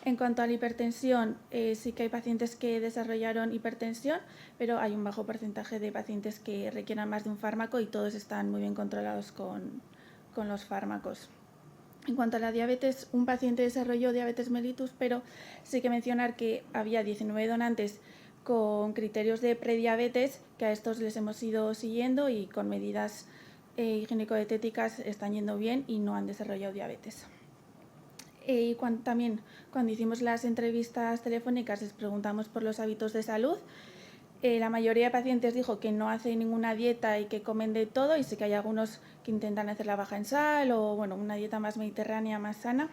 En cuanto a la hipertensión, sí que hay pacientes que desarrollaron hipertensión, pero hay un bajo porcentaje de pacientes que requieran más de un fármaco y todos están muy bien controlados con los fármacos. En cuanto a la diabetes, un paciente desarrolló diabetes mellitus, pero sí que mencionar que había 19 donantes con criterios de prediabetes, que a estos les hemos ido siguiendo y con medidas higiénico-dietéticas están yendo bien y no han desarrollado diabetes. Y también cuando hicimos las entrevistas telefónicas les preguntamos por los hábitos de salud. La mayoría de pacientes dijo que no hacen ninguna dieta y que comen de todo, y sí que hay algunos que intentan hacer la baja en sal o una dieta más mediterránea, más sana.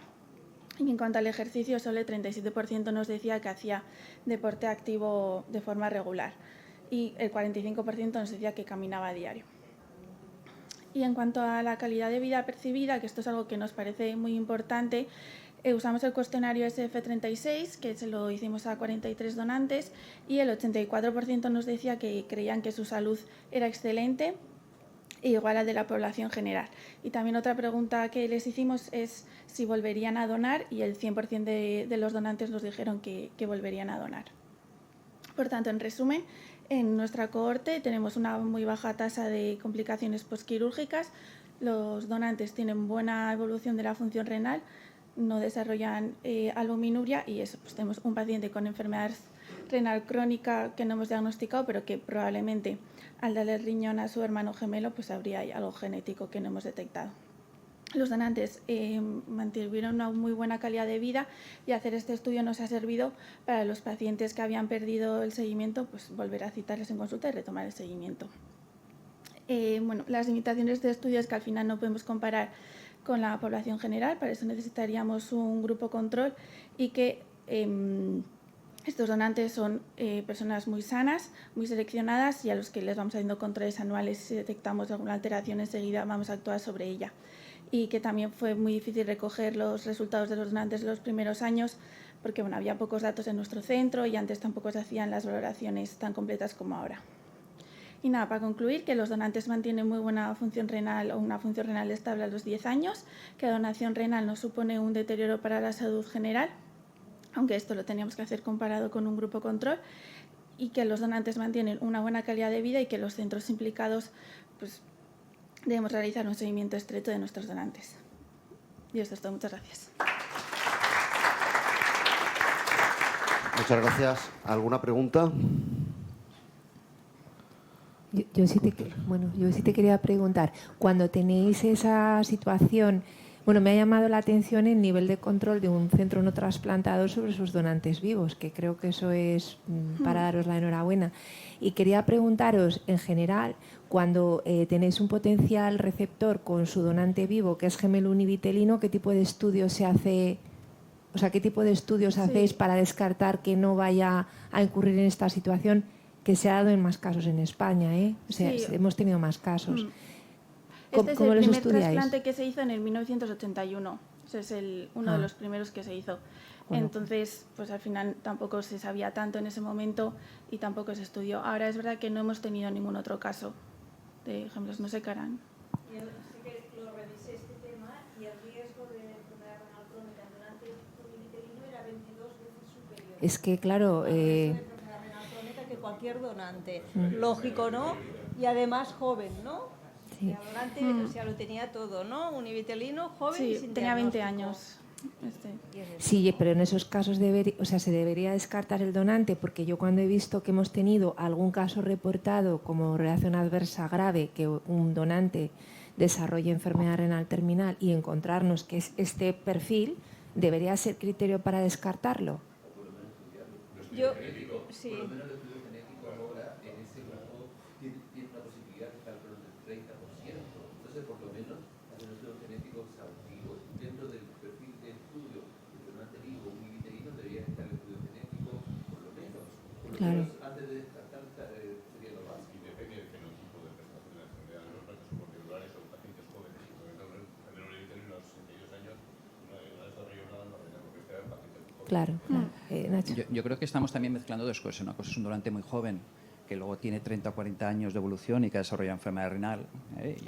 Y en cuanto al ejercicio, solo el 37% nos decía que hacía deporte activo de forma regular y el 45% nos decía que caminaba a diario. Y en cuanto a la calidad de vida percibida, que esto es algo que nos parece muy importante, usamos el cuestionario SF36, que se lo hicimos a 43 donantes, y el 84% nos decía que creían que su salud era excelente, igual al de la población general. Y también otra pregunta que les hicimos es si volverían a donar, y el 100% de los donantes nos dijeron que volverían a donar. Por tanto, en resumen, en nuestra cohorte tenemos una muy baja tasa de complicaciones postquirúrgicas, los donantes tienen buena evolución de la función renal, no desarrollan albuminuria y eso, pues tenemos un paciente con enfermedad renal crónica que no hemos diagnosticado, pero que probablemente al darle el riñón a su hermano gemelo pues habría algo genético que no hemos detectado. los donantes mantuvieron una muy buena calidad de vida, y hacer este estudio nos ha servido para los pacientes que habían perdido el seguimiento, pues volver a citarles en consulta y retomar el seguimiento. Bueno, las limitaciones de estudio es que al final no podemos comparar con la población general, para eso necesitaríamos un grupo control, y que estos donantes son personas muy sanas, muy seleccionadas, y a los que les vamos haciendo controles anuales. Si detectamos alguna alteración enseguida vamos a actuar sobre ella. Y que también fue muy difícil recoger los resultados de los donantes en los primeros años, porque bueno, había pocos datos en nuestro centro y antes tampoco se hacían las valoraciones tan completas como ahora. Y nada, para concluir, que los donantes mantienen muy buena función renal o una función renal estable a los 10 años, que la donación renal no supone un deterioro para la salud general, aunque esto lo teníamos que hacer comparado con un grupo control, y que los donantes mantienen una buena calidad de vida, y que los centros implicados pues, debemos realizar un seguimiento estrecho de nuestros donantes. Y esto es todo. Muchas gracias. Muchas gracias. ¿Alguna pregunta? Yo sí te quería preguntar, cuando tenéis esa situación, bueno, me ha llamado la atención el nivel de control de un centro no trasplantador sobre sus donantes vivos, que creo que eso es para daros la enhorabuena. Y quería preguntaros, en general, cuando tenéis un potencial receptor con su donante vivo, que es gemelo univitelino, ¿qué tipo de estudios se hace? O sea, ¿qué tipo de estudios hacéis para descartar que no vaya a incurrir en esta situación, que se ha dado en más casos en España, O sea, hemos tenido más casos. Este es el primer trasplante que se hizo en el 1981. Ese es uno de los primeros que se hizo. Bueno. Entonces, pues al final tampoco se sabía tanto en ese momento y tampoco se estudió. Ahora es verdad que no hemos tenido ningún otro caso de gemelos, no sé qué harán. Yo sí que lo revisé este tema, y el riesgo de enfermedad renal crónica en donante univitelino era 22 veces superior. Es que, claro... que cualquier donante. Lógico, ¿no? Y además joven, ¿no? Sí. El donante, o sea, lo tenía todo, ¿no? Univitelino, joven, y sin tenía 20 años. Sí, pero en esos casos se debería descartar el donante, porque yo cuando he visto que hemos tenido algún caso reportado como reacción adversa grave, que un donante desarrolle enfermedad renal terminal, y encontrarnos que es este perfil, ¿debería ser criterio para descartarlo? Yo, sí. Claro. Antes de descartar sería lo más. Y depende del fenotipo de presentación de la enfermedad. Los casos submoleculares son pacientes jóvenes, y sobre todo en los 62 años no ha desarrollado nada en la renal, porque este era pacientes jóvenes. Claro, claro. Nacho. Yo creo que estamos también mezclando dos cosas. Una cosa es un donante muy joven, que luego tiene 30 o 40 años de evolución y que ha desarrollado enfermedad renal.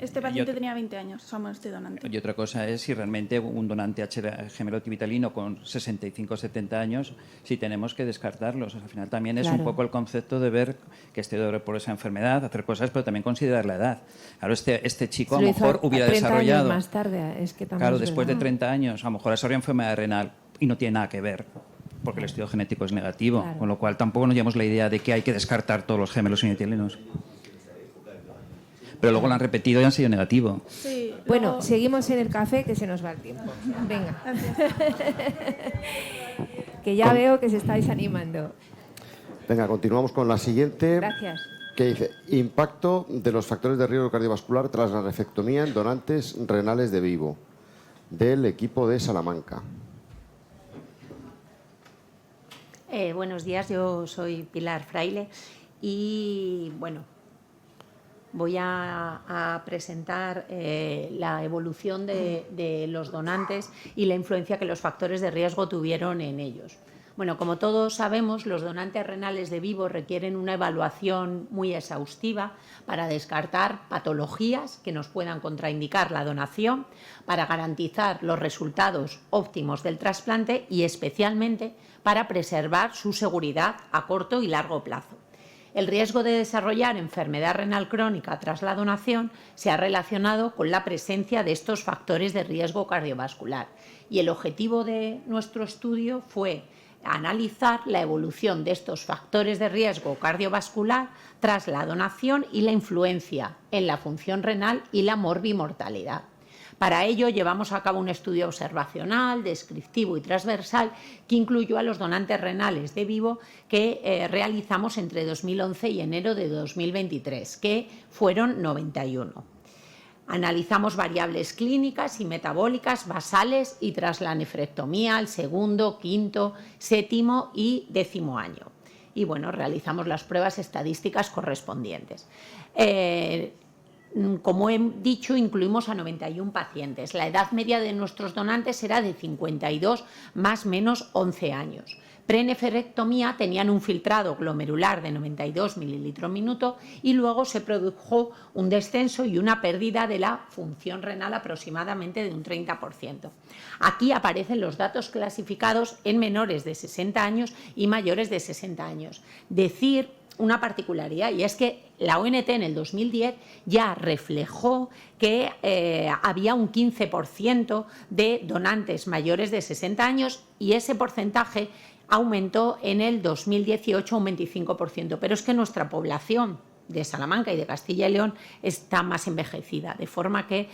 Este paciente tenía 20 años, somos este donante. Y otra cosa es si realmente un donante gemelo univitelino con 65 o 70 años, si tenemos que descartarlos. Al final también es un poco el concepto de ver que este dolor por esa enfermedad, hacer cosas, pero también considerar la edad. Claro, este chico a lo mejor hubiera desarrollado... más tarde, es que claro, después de 30 años, a lo mejor ha desarrollado enfermedad renal y no tiene nada que ver, porque el estudio genético es negativo, con lo cual tampoco nos llevamos la idea de que hay que descartar todos los gemelos univitelinos. Pero luego lo han repetido y han sido negativo. Sí, bueno, seguimos en el café, que se nos va el tiempo. Venga. Que ya veo que se estáis animando. Venga, continuamos con la siguiente. Gracias. Que dice, impacto de los factores de riesgo cardiovascular tras la refectomía en donantes renales de vivo, del equipo de Salamanca. Buenos días, yo soy Pilar Fraile y bueno, voy a presentar la evolución de los donantes y la influencia que los factores de riesgo tuvieron en ellos. Bueno, como todos sabemos, los donantes renales de vivo requieren una evaluación muy exhaustiva para descartar patologías que nos puedan contraindicar la donación, para garantizar los resultados óptimos del trasplante y especialmente para preservar su seguridad a corto y largo plazo. El riesgo de desarrollar enfermedad renal crónica tras la donación se ha relacionado con la presencia de estos factores de riesgo cardiovascular y el objetivo de nuestro estudio fue analizar la evolución de estos factores de riesgo cardiovascular tras la donación y la influencia en la función renal y la morbimortalidad. Para ello llevamos a cabo un estudio observacional, descriptivo y transversal que incluyó a los donantes renales de vivo que realizamos entre 2011 y enero de 2023, que fueron 91. Analizamos variables clínicas y metabólicas basales y tras la nefrectomía al segundo, quinto, séptimo y 10º año. Y bueno, realizamos las pruebas estadísticas correspondientes. Como he dicho, incluimos a 91 pacientes. La edad media de nuestros donantes era de 52 más menos 11 años. Pre-nefrectomía tenían un filtrado glomerular de 92 mililitros minuto y luego se produjo un descenso y una pérdida de la función renal aproximadamente de un 30%. Aquí aparecen los datos clasificados en menores de 60 años y mayores de 60 años. Decir una particularidad, y es que la ONT en el 2010 ya reflejó que había un 15% de donantes mayores de 60 años y ese porcentaje aumentó en el 2018 un 25%, pero es que nuestra población de Salamanca y de Castilla y León está más envejecida, de forma que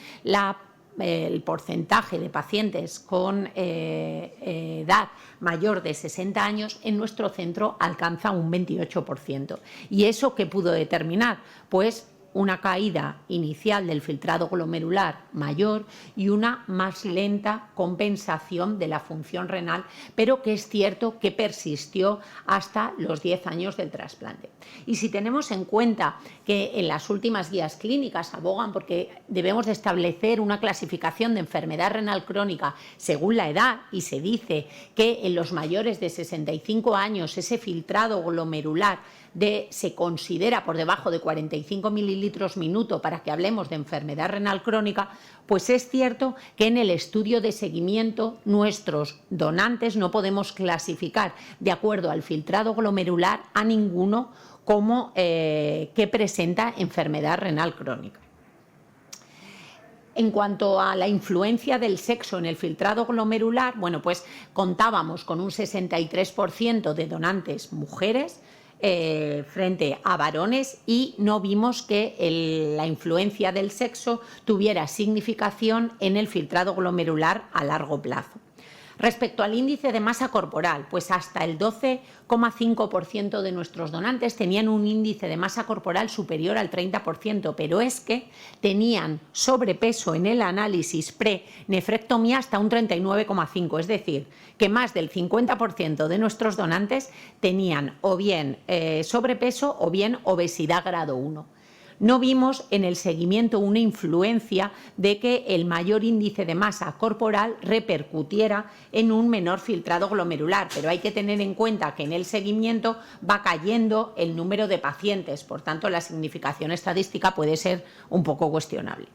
el porcentaje de pacientes con edad mayor de 60 años en nuestro centro alcanza un 28%. ¿Y eso qué pudo determinar? Pues una caída inicial del filtrado glomerular mayor y una más lenta compensación de la función renal, pero que es cierto que persistió hasta los 10 años del trasplante. Y si tenemos en cuenta que en las últimas guías clínicas abogan porque debemos de establecer una clasificación de enfermedad renal crónica según la edad y se dice que en los mayores de 65 años ese filtrado glomerular se considera por debajo de 45 mililitros minuto para que hablemos de enfermedad renal crónica, pues es cierto que en el estudio de seguimiento nuestros donantes no podemos clasificar de acuerdo al filtrado glomerular a ninguno como que presenta enfermedad renal crónica. En cuanto a la influencia del sexo en el filtrado glomerular, bueno, pues contábamos con un 63% de donantes mujeres frente a varones y no vimos que la influencia del sexo tuviera significación en el filtrado glomerular a largo plazo. Respecto al índice de masa corporal, pues hasta el 12,5% de nuestros donantes tenían un índice de masa corporal superior al 30%, pero es que tenían sobrepeso en el análisis pre-nefrectomía hasta un 39,5%, es decir, que más del 50% de nuestros donantes tenían o bien sobrepeso o bien obesidad grado 1. No vimos en el seguimiento una influencia de que el mayor índice de masa corporal repercutiera en un menor filtrado glomerular, pero hay que tener en cuenta que en el seguimiento va cayendo el número de pacientes, por tanto la significación estadística puede ser un poco cuestionable.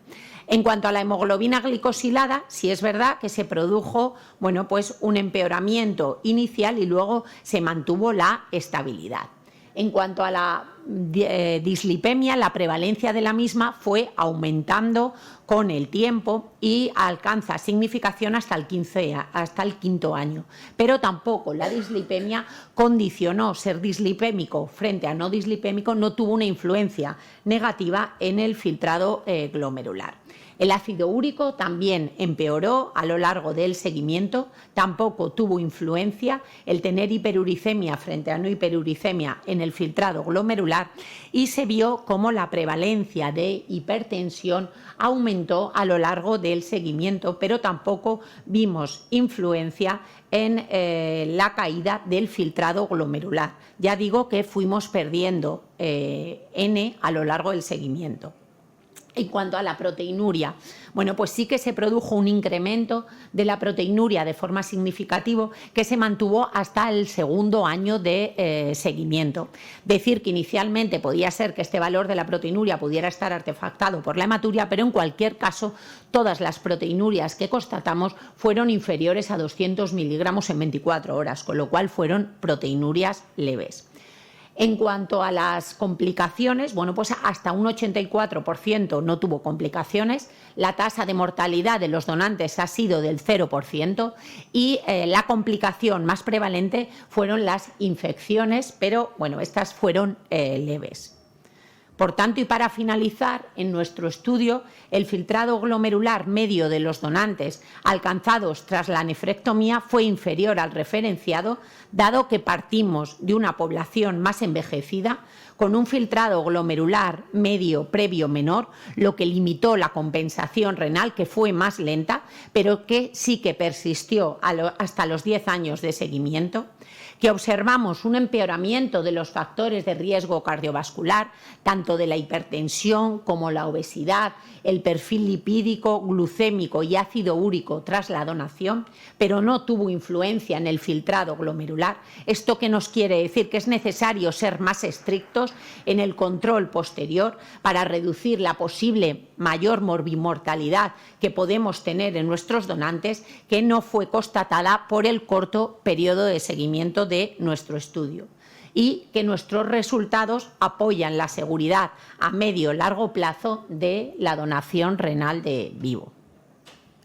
En cuanto a la hemoglobina glicosilada, sí es verdad que se produjo, bueno, pues un empeoramiento inicial y luego se mantuvo la estabilidad. En cuanto a la dislipemia, la prevalencia de la misma fue aumentando con el tiempo y alcanza significación hasta el 5º año. Pero tampoco la dislipemia condicionó ser dislipémico frente a no dislipémico, no tuvo una influencia negativa en el filtrado glomerular. El ácido úrico también empeoró a lo largo del seguimiento, tampoco tuvo influencia el tener hiperuricemia frente a no hiperuricemia en el filtrado glomerular y se vio cómo la prevalencia de hipertensión aumentó a lo largo del seguimiento, pero tampoco vimos influencia en la caída del filtrado glomerular. Ya digo que fuimos perdiendo N a lo largo del seguimiento. En cuanto a la proteinuria, bueno, pues sí que se produjo un incremento de la proteinuria de forma significativa que se mantuvo hasta el 2º año de seguimiento. Decir que inicialmente podía ser que este valor de la proteinuria pudiera estar artefactado por la hematuria, pero en cualquier caso todas las proteinurias que constatamos fueron inferiores a 200 miligramos en 24 horas, con lo cual fueron proteinurias leves. En cuanto a las complicaciones, bueno, pues hasta un 84% no tuvo complicaciones, la tasa de mortalidad de los donantes ha sido del 0% y la complicación más prevalente fueron las infecciones, pero bueno, estas fueron leves. Por tanto, y para finalizar, en nuestro estudio, el filtrado glomerular medio de los donantes alcanzados tras la nefrectomía fue inferior al referenciado, dado que partimos de una población más envejecida, con un filtrado glomerular medio previo menor, lo que limitó la compensación renal, que fue más lenta, pero que sí que persistió hasta los 10 años de seguimiento, que observamos un empeoramiento de los factores de riesgo cardiovascular, tanto de la hipertensión como la obesidad, el perfil lipídico, glucémico y ácido úrico tras la donación, pero no tuvo influencia en el filtrado glomerular. ¿Esto qué nos quiere decir? Que es necesario ser más estrictos en el control posterior para reducir la posible mayor morbimortalidad que podemos tener en nuestros donantes, que no fue constatada por el corto periodo de seguimiento de nuestro estudio, y que nuestros resultados apoyan la seguridad a medio y largo plazo de la donación renal de vivo.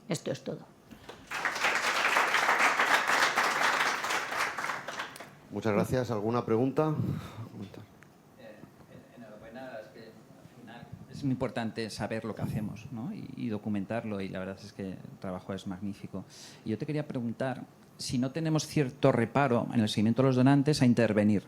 Esto es todo. Muchas gracias. ¿Alguna pregunta? Enhorabuena, es que al final es muy importante saber lo que hacemos, ¿no? y documentarlo, y la verdad es que el trabajo es magnífico. Y yo te quería preguntar si no tenemos cierto reparo en el seguimiento de los donantes a intervenir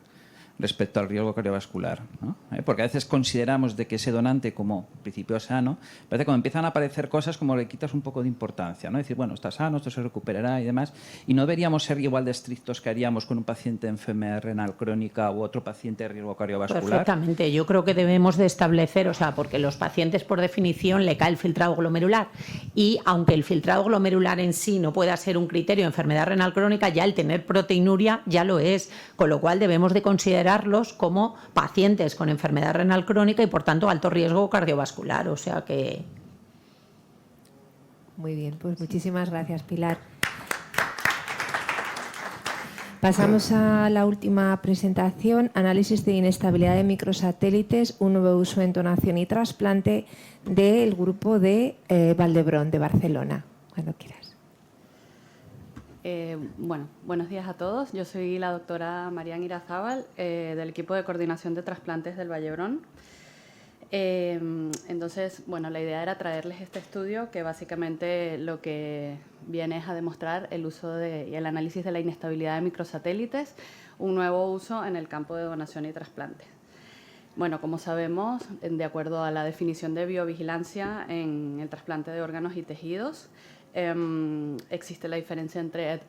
respecto al riesgo cardiovascular, ¿no? Porque a veces consideramos de que ese donante como principio sano, parece que cuando empiezan a aparecer cosas como le quitas un poco de importancia, ¿no? Decir, bueno, está sano, esto se recuperará y demás, y no deberíamos ser igual de estrictos que haríamos con un paciente de enfermedad renal crónica u otro paciente de riesgo cardiovascular. Perfectamente, yo creo que debemos de establecer, o sea, porque los pacientes por definición le cae el filtrado glomerular, y aunque el filtrado glomerular en sí no pueda ser un criterio de enfermedad renal crónica, ya el tener proteinuria ya lo es, con lo cual debemos de considerarlos como pacientes con enfermedad renal crónica y por tanto alto riesgo cardiovascular, o sea que... Muy bien, pues muchísimas gracias, Pilar. Pasamos a la última presentación, análisis de inestabilidad de microsatélites, un nuevo uso en donación y trasplante del grupo de Valdebrón de Barcelona. Cuando quieras. Bueno, buenos días a todos. Yo soy la doctora Marian Irazábal, del equipo de coordinación de trasplantes del Vallebrón. Entonces, bueno, la idea era traerles este estudio que básicamente lo que viene es a demostrar el uso y el análisis de la inestabilidad de microsatélites, un nuevo uso en el campo de donación y trasplante. Bueno, como sabemos, de acuerdo a la definición de biovigilancia en el trasplante de órganos y tejidos, existe la diferencia entre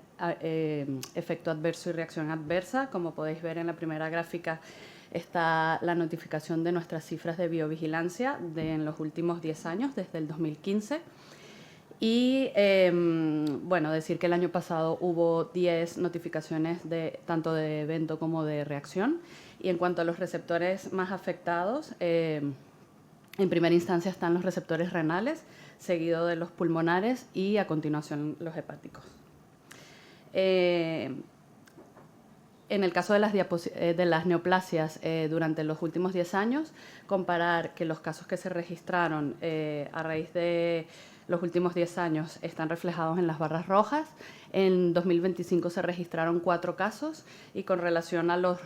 efecto adverso y reacción adversa. Como podéis ver en la primera gráfica está la notificación de nuestras cifras de biovigilancia en los últimos 10 años, desde el 2015. Y bueno, decir que el año pasado hubo 10 notificaciones tanto de evento como de reacción. Y en cuanto a los receptores más afectados, en primera instancia están los receptores renales, seguido de los pulmonares y a continuación los hepáticos. En el caso de las neoplasias durante los últimos 10 años, comparar que los casos que se registraron a raíz de los últimos 10 años están reflejados en las barras rojas. En 2025 se registraron 4 casos y con relación a los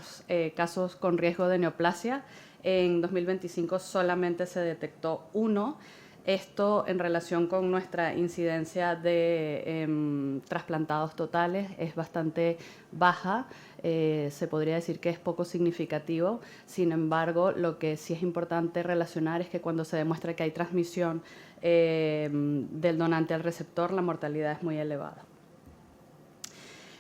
casos con riesgo de neoplasia, en 2025 solamente se detectó 1. Esto en relación con nuestra incidencia de trasplantados totales es bastante baja, se podría decir que es poco significativo. Sin embargo, lo que sí es importante relacionar es que cuando se demuestra que hay transmisión del donante al receptor, la mortalidad es muy elevada.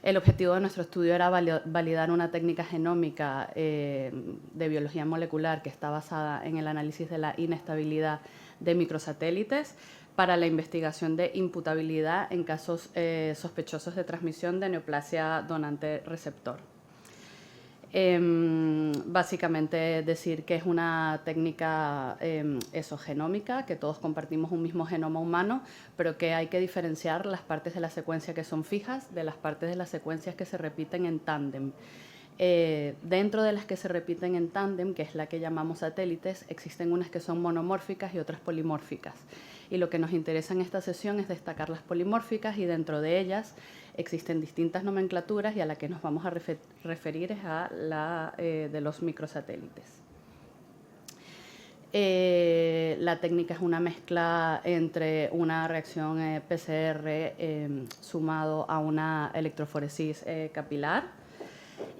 El objetivo de nuestro estudio era validar una técnica genómica de biología molecular que está basada en el análisis de la inestabilidad de microsatélites para la investigación de imputabilidad en casos sospechosos de transmisión de neoplasia donante-receptor. Básicamente decir que es una técnica esogenómica, que todos compartimos un mismo genoma humano, pero que hay que diferenciar las partes de la secuencia que son fijas de las partes de las secuencias que se repiten en tándem. Dentro de las que se repiten en tándem, que es la que llamamos satélites, existen unas que son monomórficas y otras polimórficas. Y lo que nos interesa en esta sesión es destacar las polimórficas, y dentro de ellas existen distintas nomenclaturas, y a la que nos vamos a referir es a la de los microsatélites. La técnica es una mezcla entre una reacción PCR sumado a una electroforesis capilar.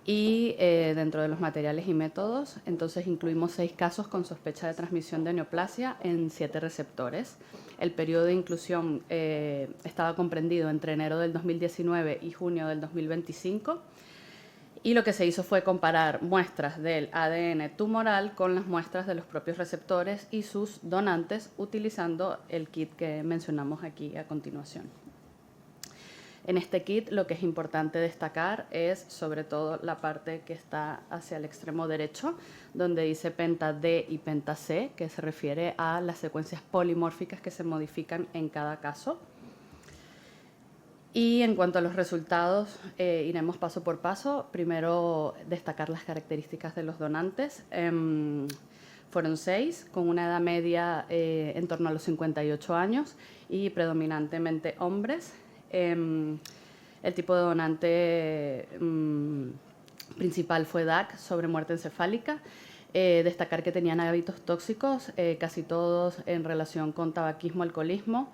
Y dentro de los materiales y métodos, entonces incluimos 6 casos con sospecha de transmisión de neoplasia en 7 receptores. El periodo de inclusión estaba comprendido entre enero del 2019 y junio del 2025. Y lo que se hizo fue comparar muestras del ADN tumoral con las muestras de los propios receptores y sus donantes utilizando el kit que mencionamos aquí a continuación. En este kit lo que es importante destacar es sobre todo la parte que está hacia el extremo derecho, donde dice penta D y penta C, que se refiere a las secuencias polimórficas que se modifican en cada caso. Y en cuanto a los resultados, iremos paso por paso. Primero, destacar las características de los donantes. Fueron 6, con una edad media en torno a los 58 años y predominantemente hombres. El tipo de donante principal fue DAC sobre muerte encefálica. Destacar que tenían hábitos tóxicos, casi todos en relación con tabaquismo, alcoholismo.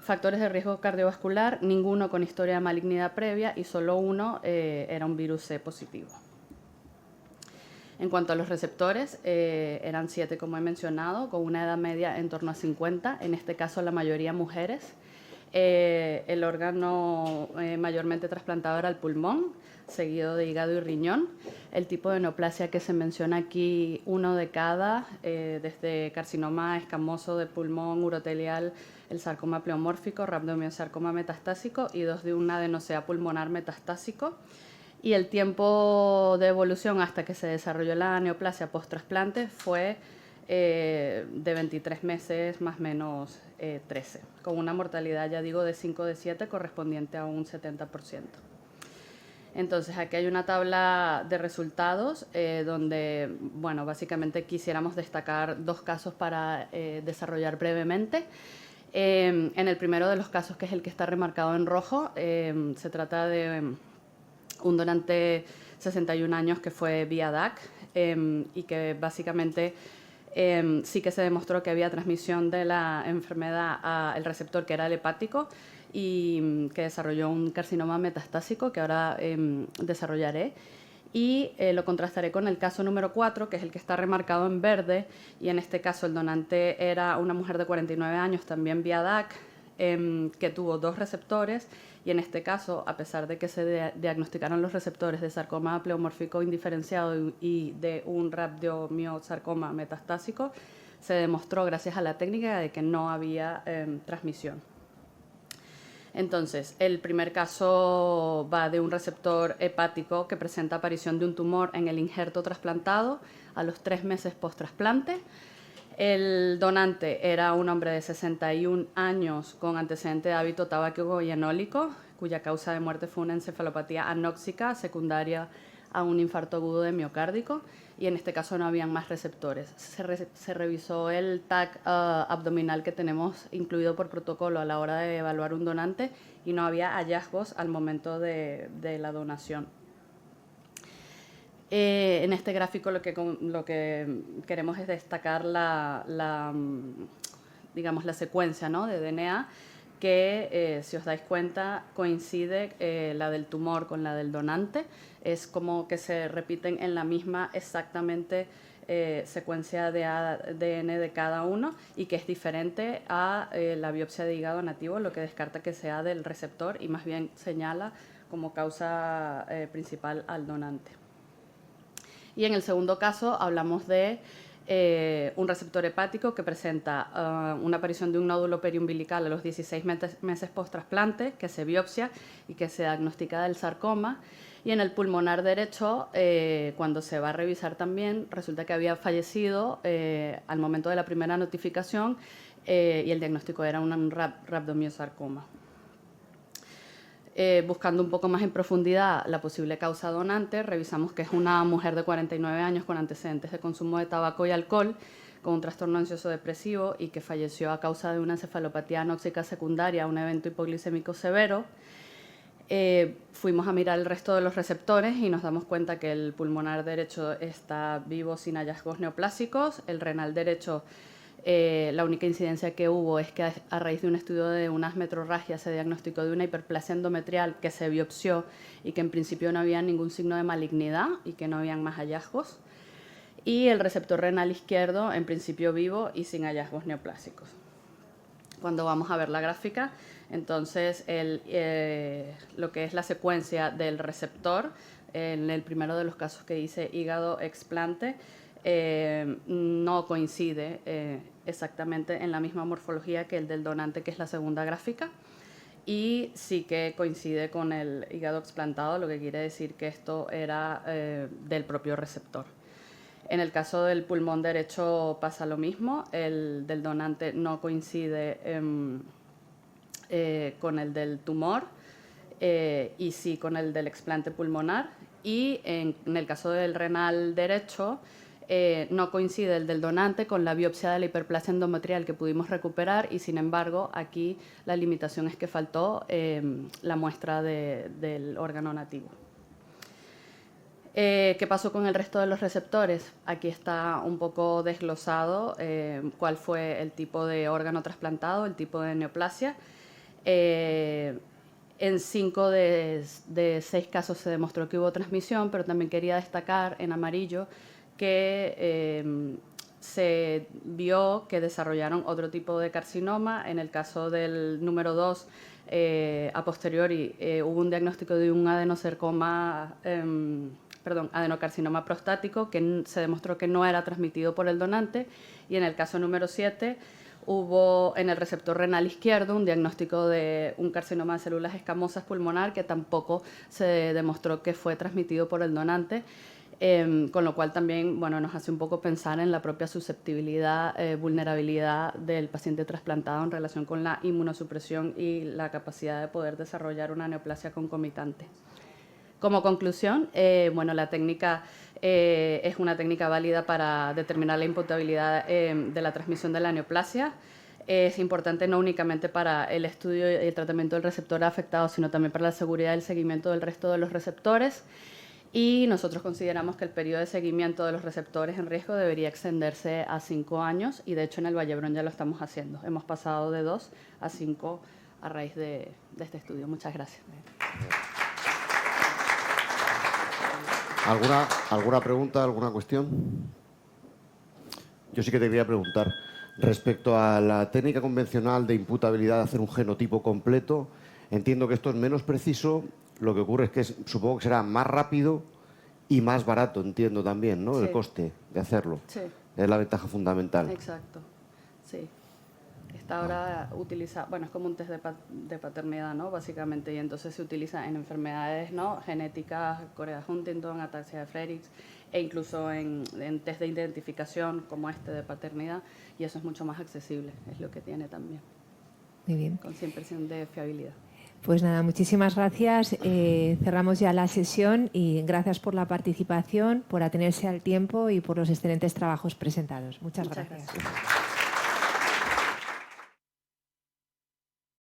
Factores de riesgo cardiovascular, ninguno con historia de malignidad previa y solo uno era un virus C positivo. En cuanto a los receptores, eran 7 como he mencionado, con una edad media en torno a 50, en este caso la mayoría mujeres. El órgano mayormente trasplantado era el pulmón, seguido de hígado y riñón. El tipo de neoplasia que se menciona aquí, 1 de cada, desde carcinoma escamoso de pulmón, urotelial, el sarcoma pleomórfico, rhabdomyosarcoma metastásico y 2 de un adenosea pulmonar metastásico. Y el tiempo de evolución hasta que se desarrolló la neoplasia post-trasplante fue de 23 meses más o menos 13, con una mortalidad, ya digo, de 5 de 7 correspondiente a un 70%. Entonces, aquí hay una tabla de resultados donde, bueno, básicamente quisiéramos destacar 2 casos para desarrollar brevemente. En el primero de los casos, que es el que está remarcado en rojo, se trata de un donante 61 años que fue vía DAC y que básicamente sí que se demostró que había transmisión de la enfermedad al receptor, que era el hepático, y que desarrolló un carcinoma metastásico que ahora desarrollaré. Y lo contrastaré con el caso número 4, que es el que está remarcado en verde, y en este caso el donante era una mujer de 49 años, también vía DAC, que tuvo 2 receptores, y en este caso, a pesar de que se diagnosticaron los receptores de sarcoma pleomórfico indiferenciado y de un rhabdomyosarcoma metastásico, se demostró gracias a la técnica de que no había transmisión. Entonces, el primer caso va de un receptor hepático que presenta aparición de un tumor en el injerto trasplantado a los 3 meses post-trasplante. El donante era un hombre de 61 años con antecedente de hábito tabáquico y enólico, cuya causa de muerte fue una encefalopatía anóxica secundaria a un infarto agudo de miocárdico, y en este caso no habían más receptores. Se revisó el TAC abdominal que tenemos incluido por protocolo a la hora de evaluar un donante y no había hallazgos al momento de la donación. En este gráfico lo que queremos es destacar digamos, la secuencia, ¿no?, de DNA que, si os dais cuenta, coincide la del tumor con la del donante. Es como que se repiten en la misma exactamente secuencia de ADN de cada uno, y que es diferente a la biopsia de hígado nativo, lo que descarta que sea del receptor y más bien señala como causa principal al donante. Y en el segundo caso hablamos de un receptor hepático que presenta una aparición de un nódulo periumbilical a los 16 meses post-trasplante, que se biopsia y que se diagnostica del sarcoma. Y en el pulmonar derecho, cuando se va a revisar también, resulta que había fallecido al momento de la primera notificación y el diagnóstico era un rhabdomyosarcoma. Buscando un poco más en profundidad la posible causa donante, revisamos que es una mujer de 49 años con antecedentes de consumo de tabaco y alcohol, con un trastorno ansioso depresivo y que falleció a causa de una encefalopatía anóxica secundaria a un evento hipoglicémico severo. Fuimos a mirar el resto de los receptores y nos damos cuenta que el pulmonar derecho está vivo sin hallazgos neoplásicos, el renal derecho, la única incidencia que hubo es que a raíz de un estudio de unas metrorragias se diagnosticó de una hiperplasia endometrial que se biopsió y que en principio no había ningún signo de malignidad y que no habían más hallazgos. Y el receptor renal izquierdo, en principio vivo y sin hallazgos neoplásicos. Cuando vamos a ver la gráfica, entonces lo que es la secuencia del receptor, en el primero de los casos que dice hígado explante, no coincide exactamente en la misma morfología que el del donante, que es la segunda gráfica, y sí que coincide con el hígado explantado, lo que quiere decir que esto era del propio receptor. En el caso del pulmón derecho pasa lo mismo, el del donante no coincide con el del tumor y sí con el del explante pulmonar, y en el caso del renal derecho no coincide el del donante con la biopsia de la hiperplasia endometrial que pudimos recuperar, y sin embargo aquí la limitación es que faltó la muestra del órgano nativo. ¿Qué pasó con el resto de los receptores? Aquí está un poco desglosado cuál fue el tipo de órgano trasplantado, el tipo de neoplasia. En 5 de 6 casos se demostró que hubo transmisión, pero también quería destacar en amarillo que se vio que desarrollaron otro tipo de carcinoma. En el caso del número 2, a posteriori, hubo un diagnóstico de un adenocarcinoma prostático que se demostró que no era transmitido por el donante, y en el caso número 7 hubo en el receptor renal izquierdo un diagnóstico de un carcinoma de células escamosas pulmonar que tampoco se demostró que fue transmitido por el donante, con lo cual también nos hace un poco pensar en la propia susceptibilidad, vulnerabilidad del paciente trasplantado en relación con la inmunosupresión y la capacidad de poder desarrollar una neoplasia concomitante. Como conclusión, la técnica es una técnica válida para determinar la imputabilidad de la transmisión de la neoplasia. Es importante no únicamente para el estudio y el tratamiento del receptor afectado, sino también para la seguridad del seguimiento del resto de los receptores. Y nosotros consideramos que el periodo de seguimiento de los receptores en riesgo debería extenderse a 5 años, y de hecho en el Vallebrón ya lo estamos haciendo. Hemos pasado de 2 a 5 a raíz de este estudio. Muchas gracias. ¿Alguna pregunta, alguna cuestión? Yo sí que te quería preguntar. Respecto a la técnica convencional de imputabilidad de hacer un genotipo completo, entiendo que esto es menos preciso. Lo que ocurre es que supongo que será más rápido y más barato, entiendo también, ¿no? Sí. El coste de hacerlo. Sí. Es la ventaja fundamental. Exacto, sí. Esta ahora utiliza, es como un test de paternidad, ¿no? Básicamente, y entonces se utiliza en enfermedades, ¿no? Genéticas, Corea de Huntington, ataxia de Freiberg, e incluso en test de identificación como este de paternidad, y eso es mucho más accesible, es lo que tiene también. Muy bien. Con 100% de fiabilidad. Pues nada, muchísimas gracias. Cerramos ya la sesión y gracias por la participación, por atenerse al tiempo y por los excelentes trabajos presentados. Muchas gracias.